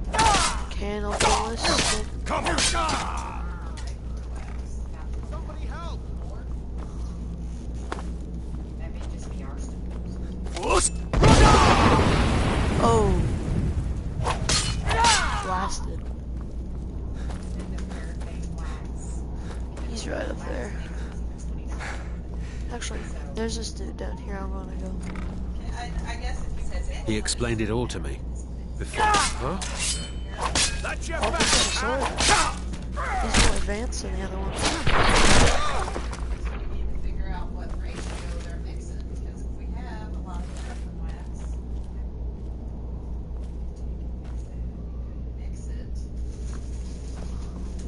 Cannibalistic. Come here! Somebody help! That may just be arson. Oh. Blasted. He's right up there. Actually, there's this dude down here I'm gonna go. I guess if he says it. He explained it all to me. Before. Huh? That's your Oh, he's got a sword. He's more advanced than the other one. We need to figure out what ratio they're mixing, because if we have a lot of different wax, mix it.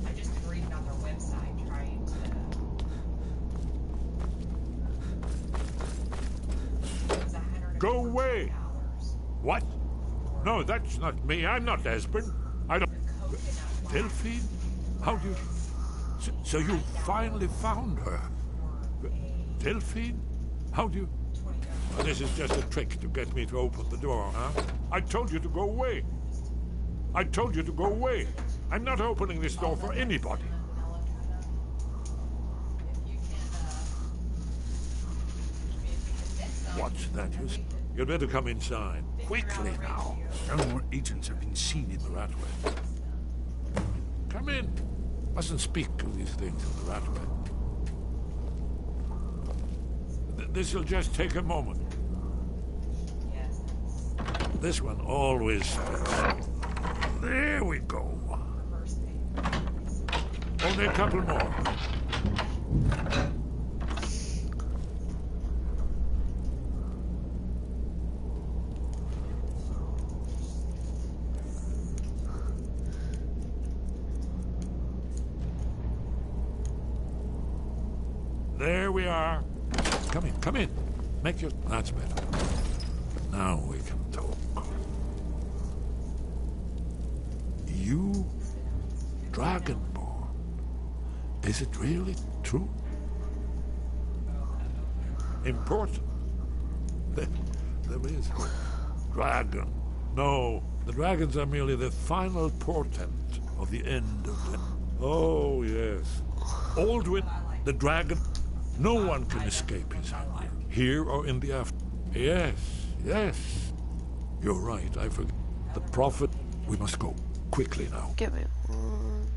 I just been reading on their website trying to. Go away! What? No, that's not me. I'm not Esbern. I don't... Delphine? How do you... So you finally found her? Delphine? How do you... Oh, this is just a trick to get me to open the door, huh? I told you to go away. I told you to go away. I'm not opening this door for anybody. What's that you say? You'd better come inside. Quickly now. No more agents have been seen in the Ratway. Come in. Mustn't speak of these things in the Ratway. This'll just take a moment. This one always fits. There we go. Only a couple more. There we are. Come in, come in. Make your... That's better. Now we can talk. You, Dragonborn. Is it really true? Important. There is hope. Dragon. No, the dragons are merely the final portent of the end of the... Oh, yes. Aldwin, the dragon, no one can escape his hunger, here or in the after. Yes, yes. You're right, I forget. The prophet, we must go. Quickly now. Give me 1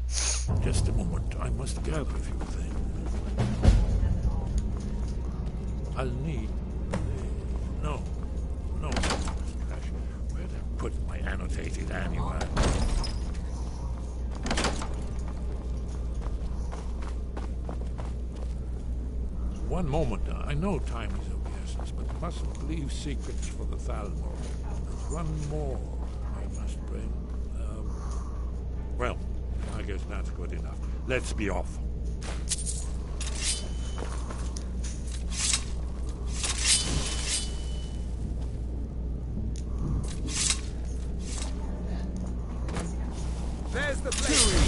second. Just a moment, I must gather a few things. I'll need... No. Where did I put my annotated annual? One moment. I know time is of the essence, but mustn't leave secrets for the Thalmor. There's one more I must bring. Well, I guess that's good enough. Let's be off. There's the place.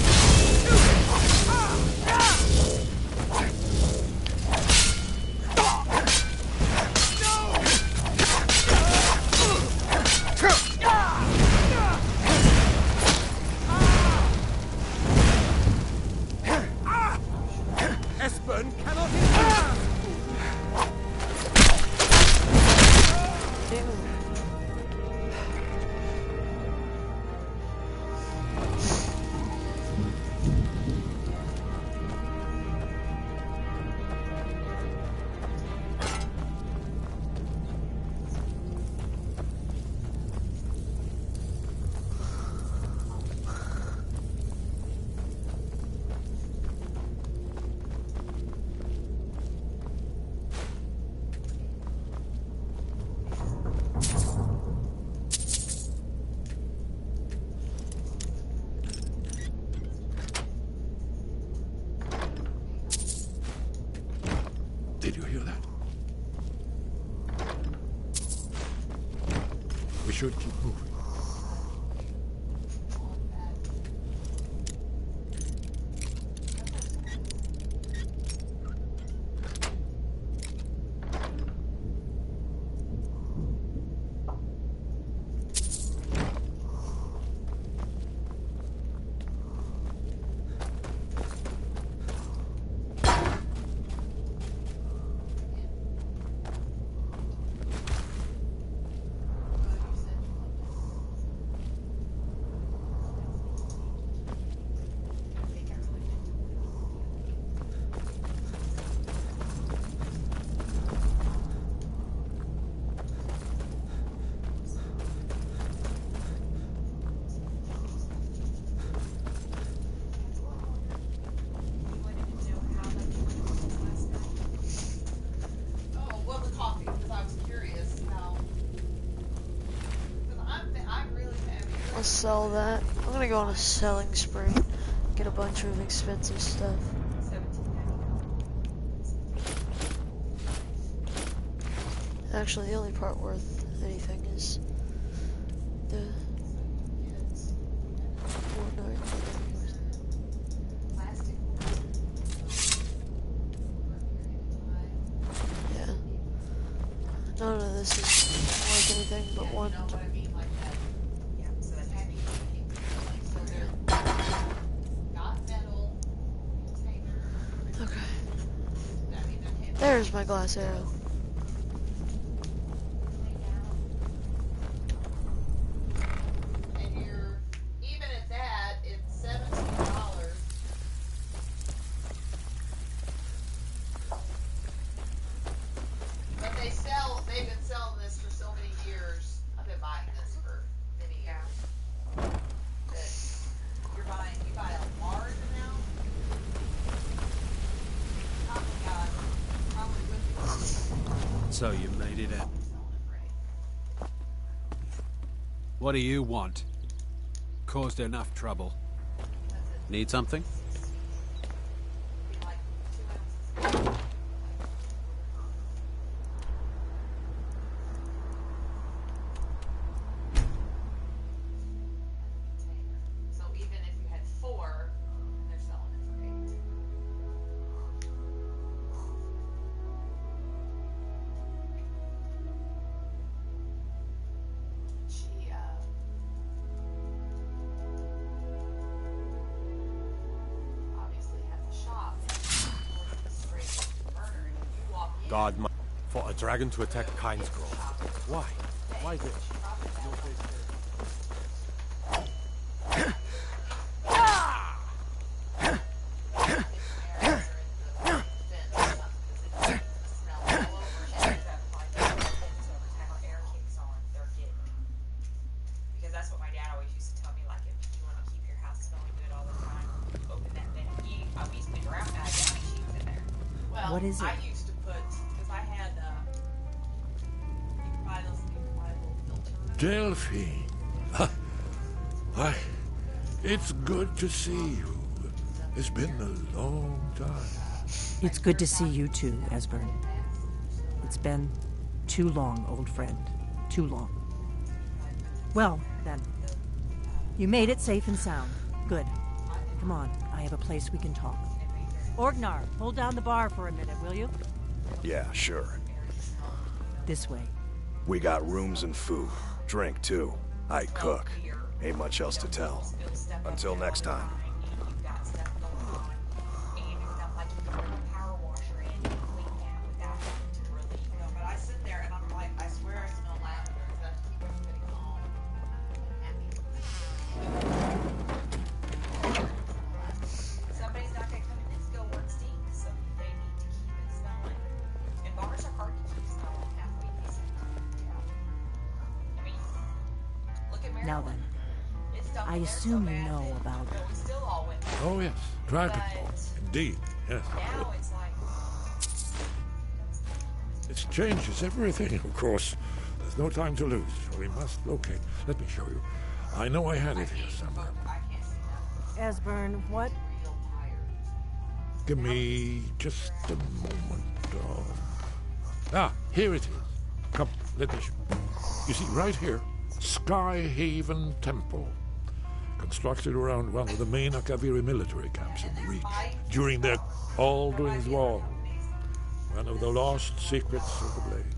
Espen cannot hit. Did you hear that? We should keep moving. I'll sell that. I'm gonna go on a selling spree. Get a bunch of expensive stuff. Actually, the only part worth anything is the yeah. None of this is worth anything but one. Okay. There's my glass arrow. They've been selling this for so many years. I've been buying this for many years. That you're buying, you buy a large amount. Probably with So you made it out. What do you want? Caused enough trouble. Need something? guard my... For a dragon to attack Kyne's Grove. Why? Why this? What is it? I used to put, because I had, you can buy those little Delphine. It's good to see you. It's been a long time. It's good to see you too, Esbern. It's been too long, old friend. Too long. Well, then. You made it safe and sound. Good. Come on, I have a place we can talk. Orgnar, hold down the bar for a minute, will you? Yeah, sure. This way. We got rooms and food. Drink, too. I cook. Ain't much else to tell. Until next time. Now then, I assume you know about... Oh, yes. Dragonborn. Indeed, yes. It changes everything, of course. There's no time to lose, so we must locate. Let me show you. I know I had it here somewhere. Esbern, what? Give me just a moment. Here it is. Come, let me show you. You see, right here, Skyhaven Temple. Constructed around one of the main Akaviri military camps in the Reach during their Aldrin's War. One of the lost secrets of the Blade,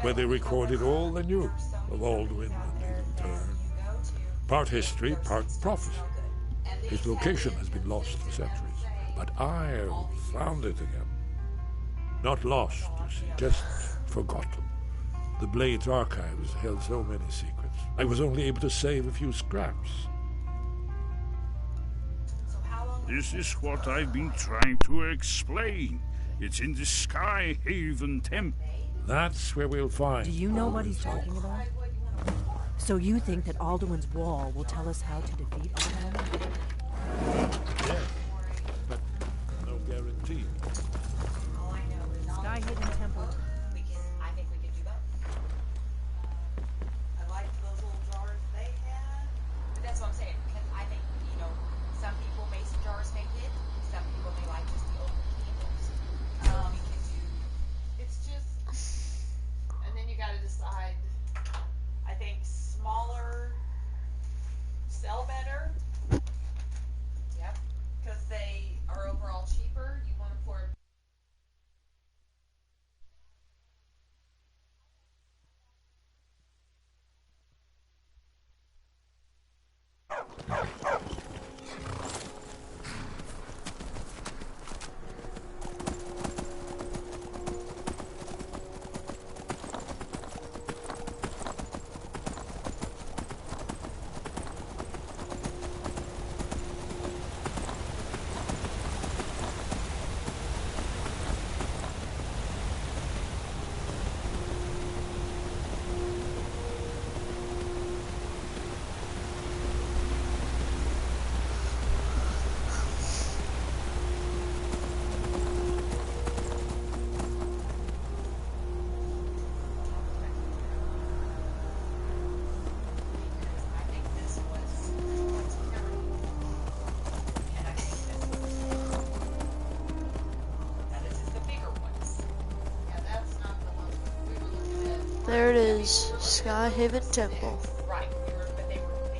where they recorded all they knew of Aldwin and his return. Part history, part prophecy. His location has been lost for centuries, but I have found it again. Not lost, you see, just forgotten. The Blade's archives held so many secrets. I was only able to save a few scraps. This is what I've been trying to explain. It's in the Skyhaven Temple. That's where we'll find... Do you know what he's talking about? So you think that Alduin's Wall will tell us how to defeat Alduin? Yes, but no guarantee. Skyhaven Temple. I think we could do both. I liked those little jars they had. But that's what I'm saying, because I think, some people mason jars make it, some people may like just the open candles. It's just, and then you gotta decide, I think smaller sell better. Yep, because they are overall cheaper. You want to pour There it is, Skyhaven Temple. right. But they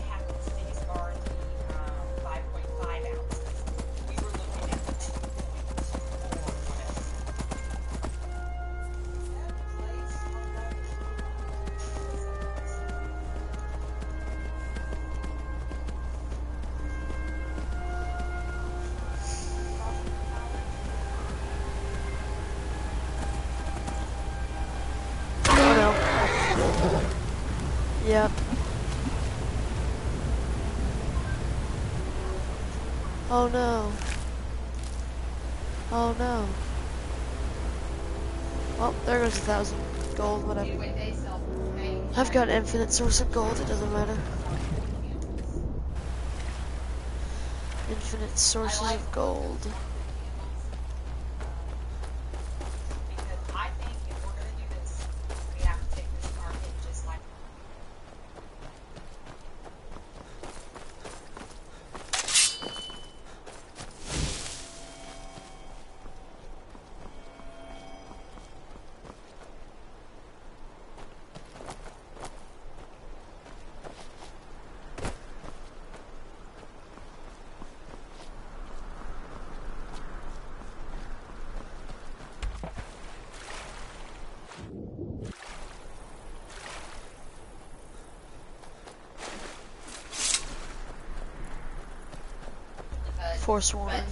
have these are the 5.5 ounces. We were looking at the 2.4 Yep. Oh no. Oh no. Well, there goes 1,000 gold, whatever. I've got an infinite source of gold, it doesn't matter. Infinite sources of gold. Forsworn.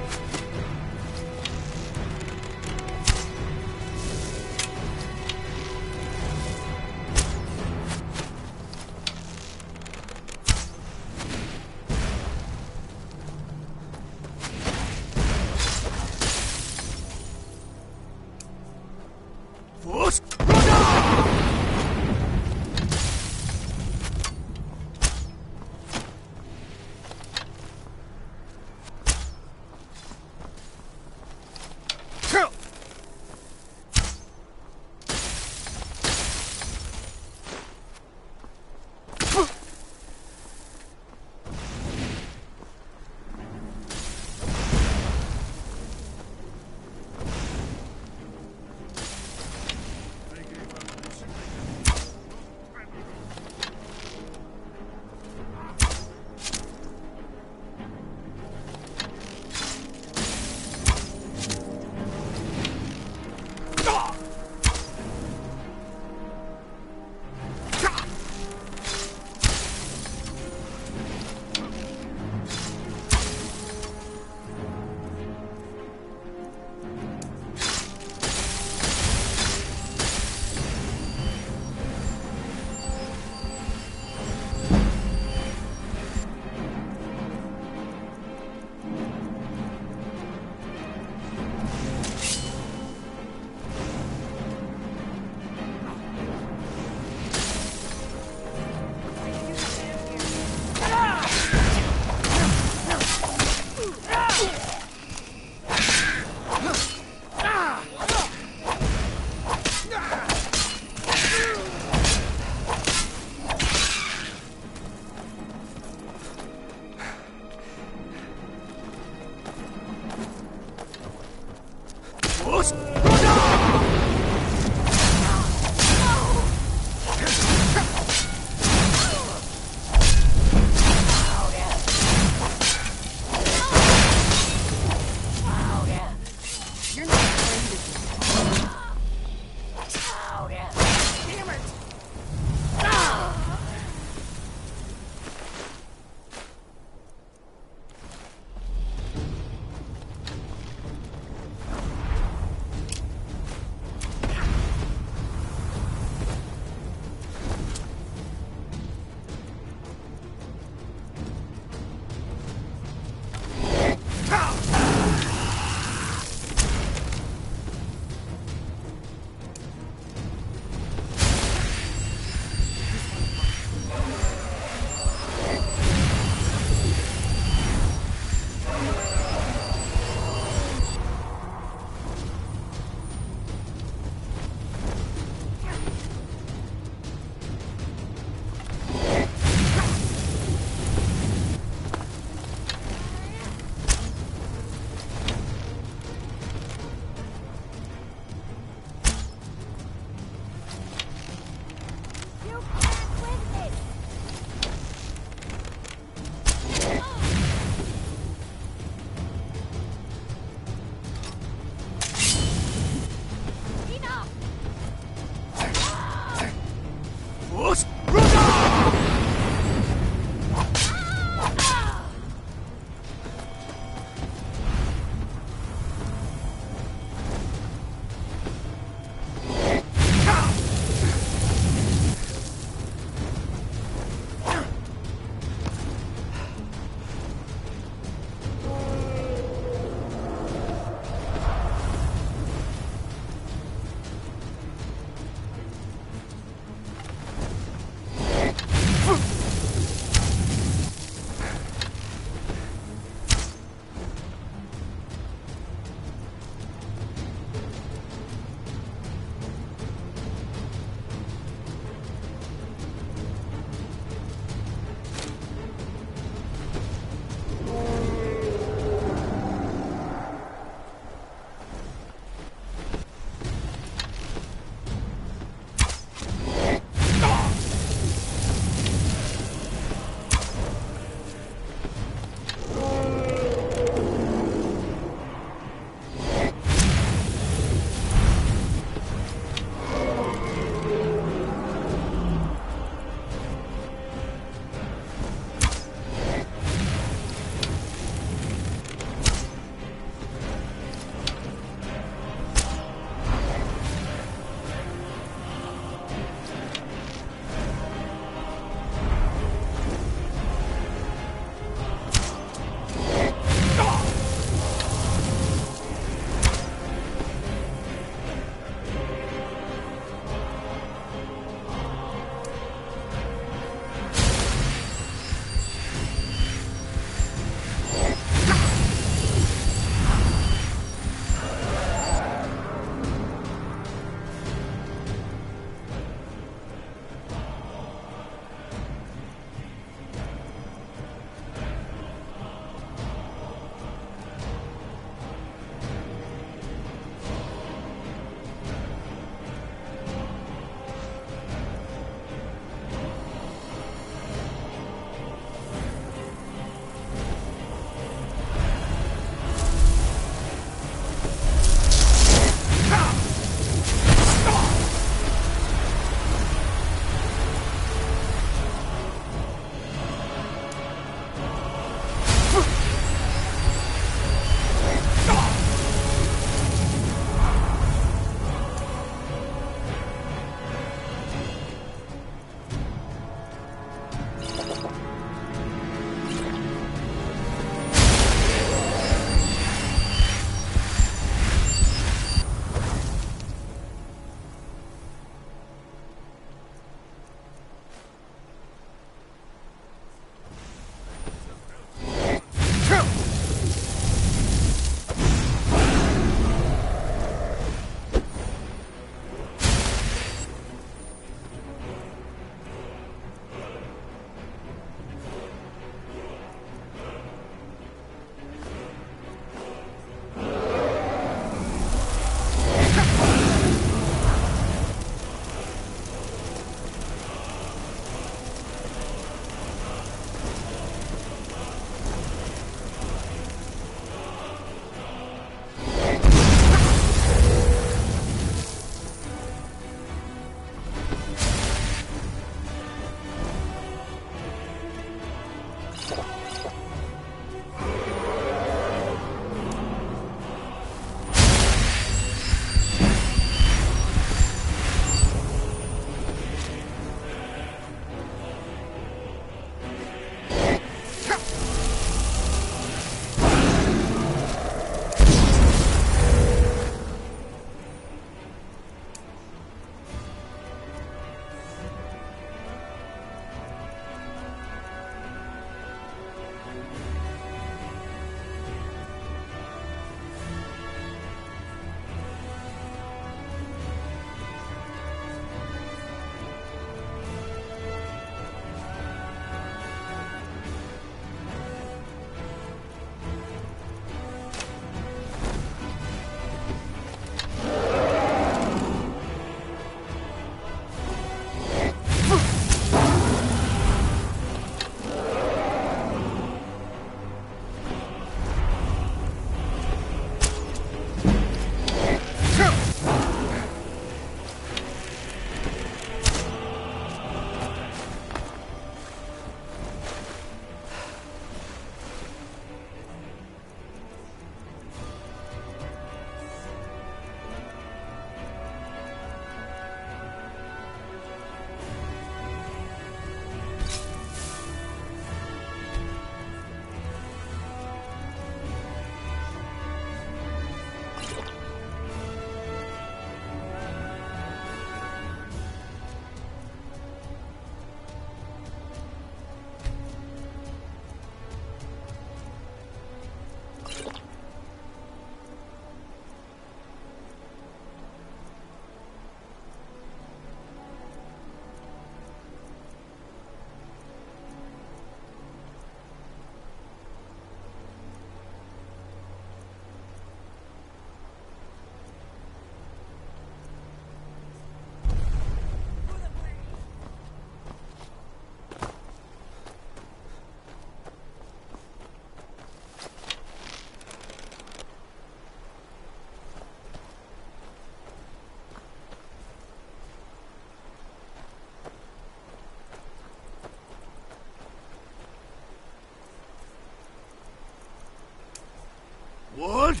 What?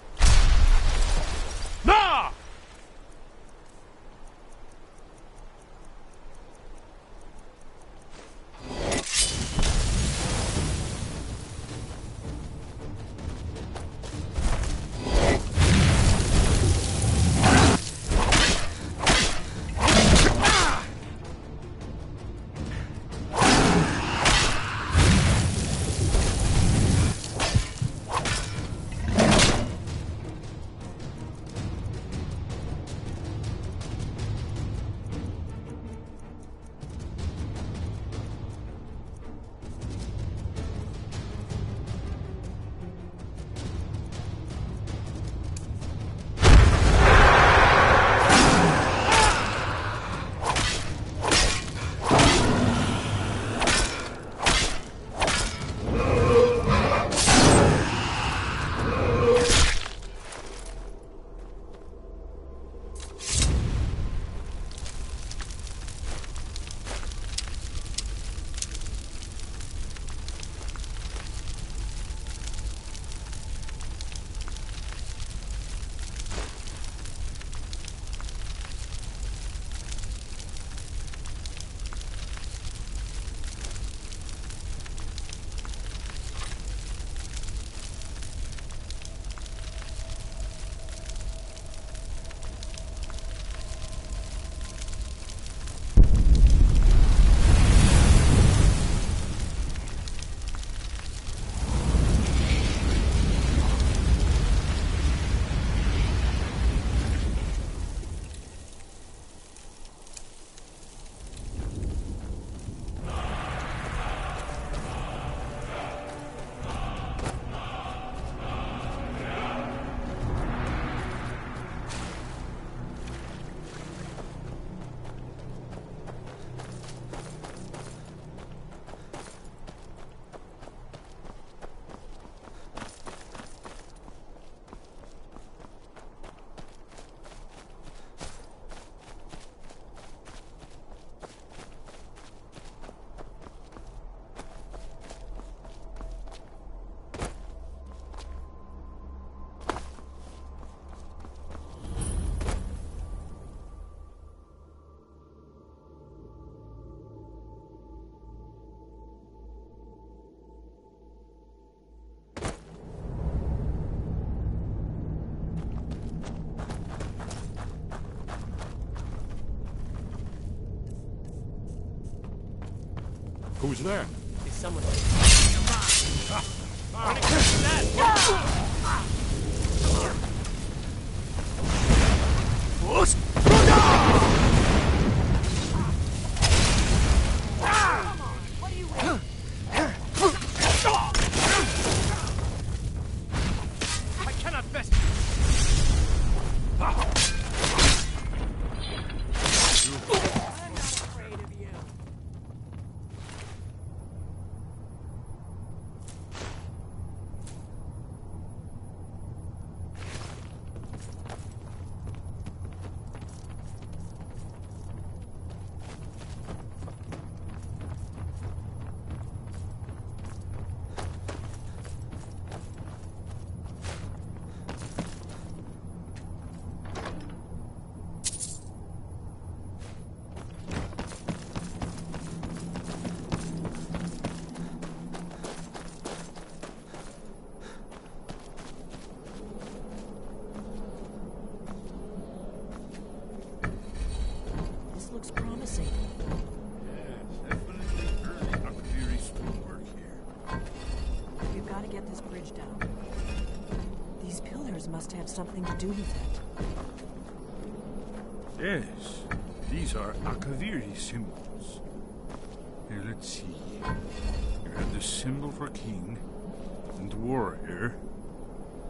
No! Who's there? Is someone... When it comes to that... I cannot best... Looks promising. Yes, definitely early Akaviri stonework here. We've got to get this bridge down. These pillars must have something to do with it. Yes, these are Akaviri symbols. Here, let's see. You have the symbol for king and warrior,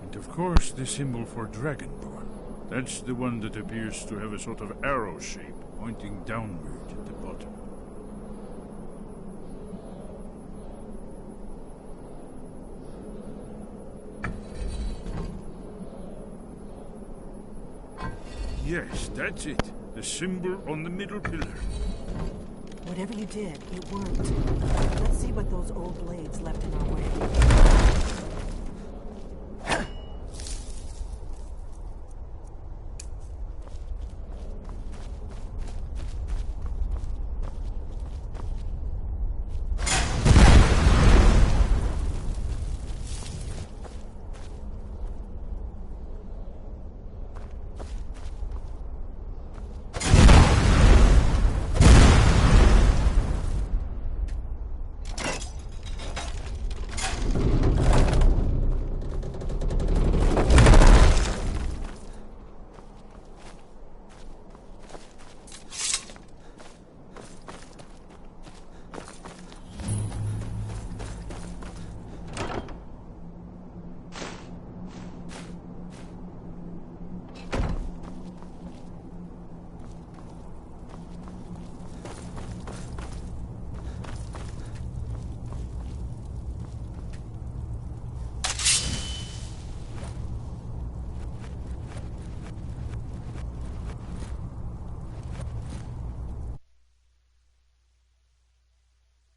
and of course the symbol for dragonborn. That's the one that appears to have a sort of arrow shape pointing downward at the bottom. Yes, that's it. The symbol on the middle pillar. Whatever you did, it worked. Let's see what those old blades left in our way.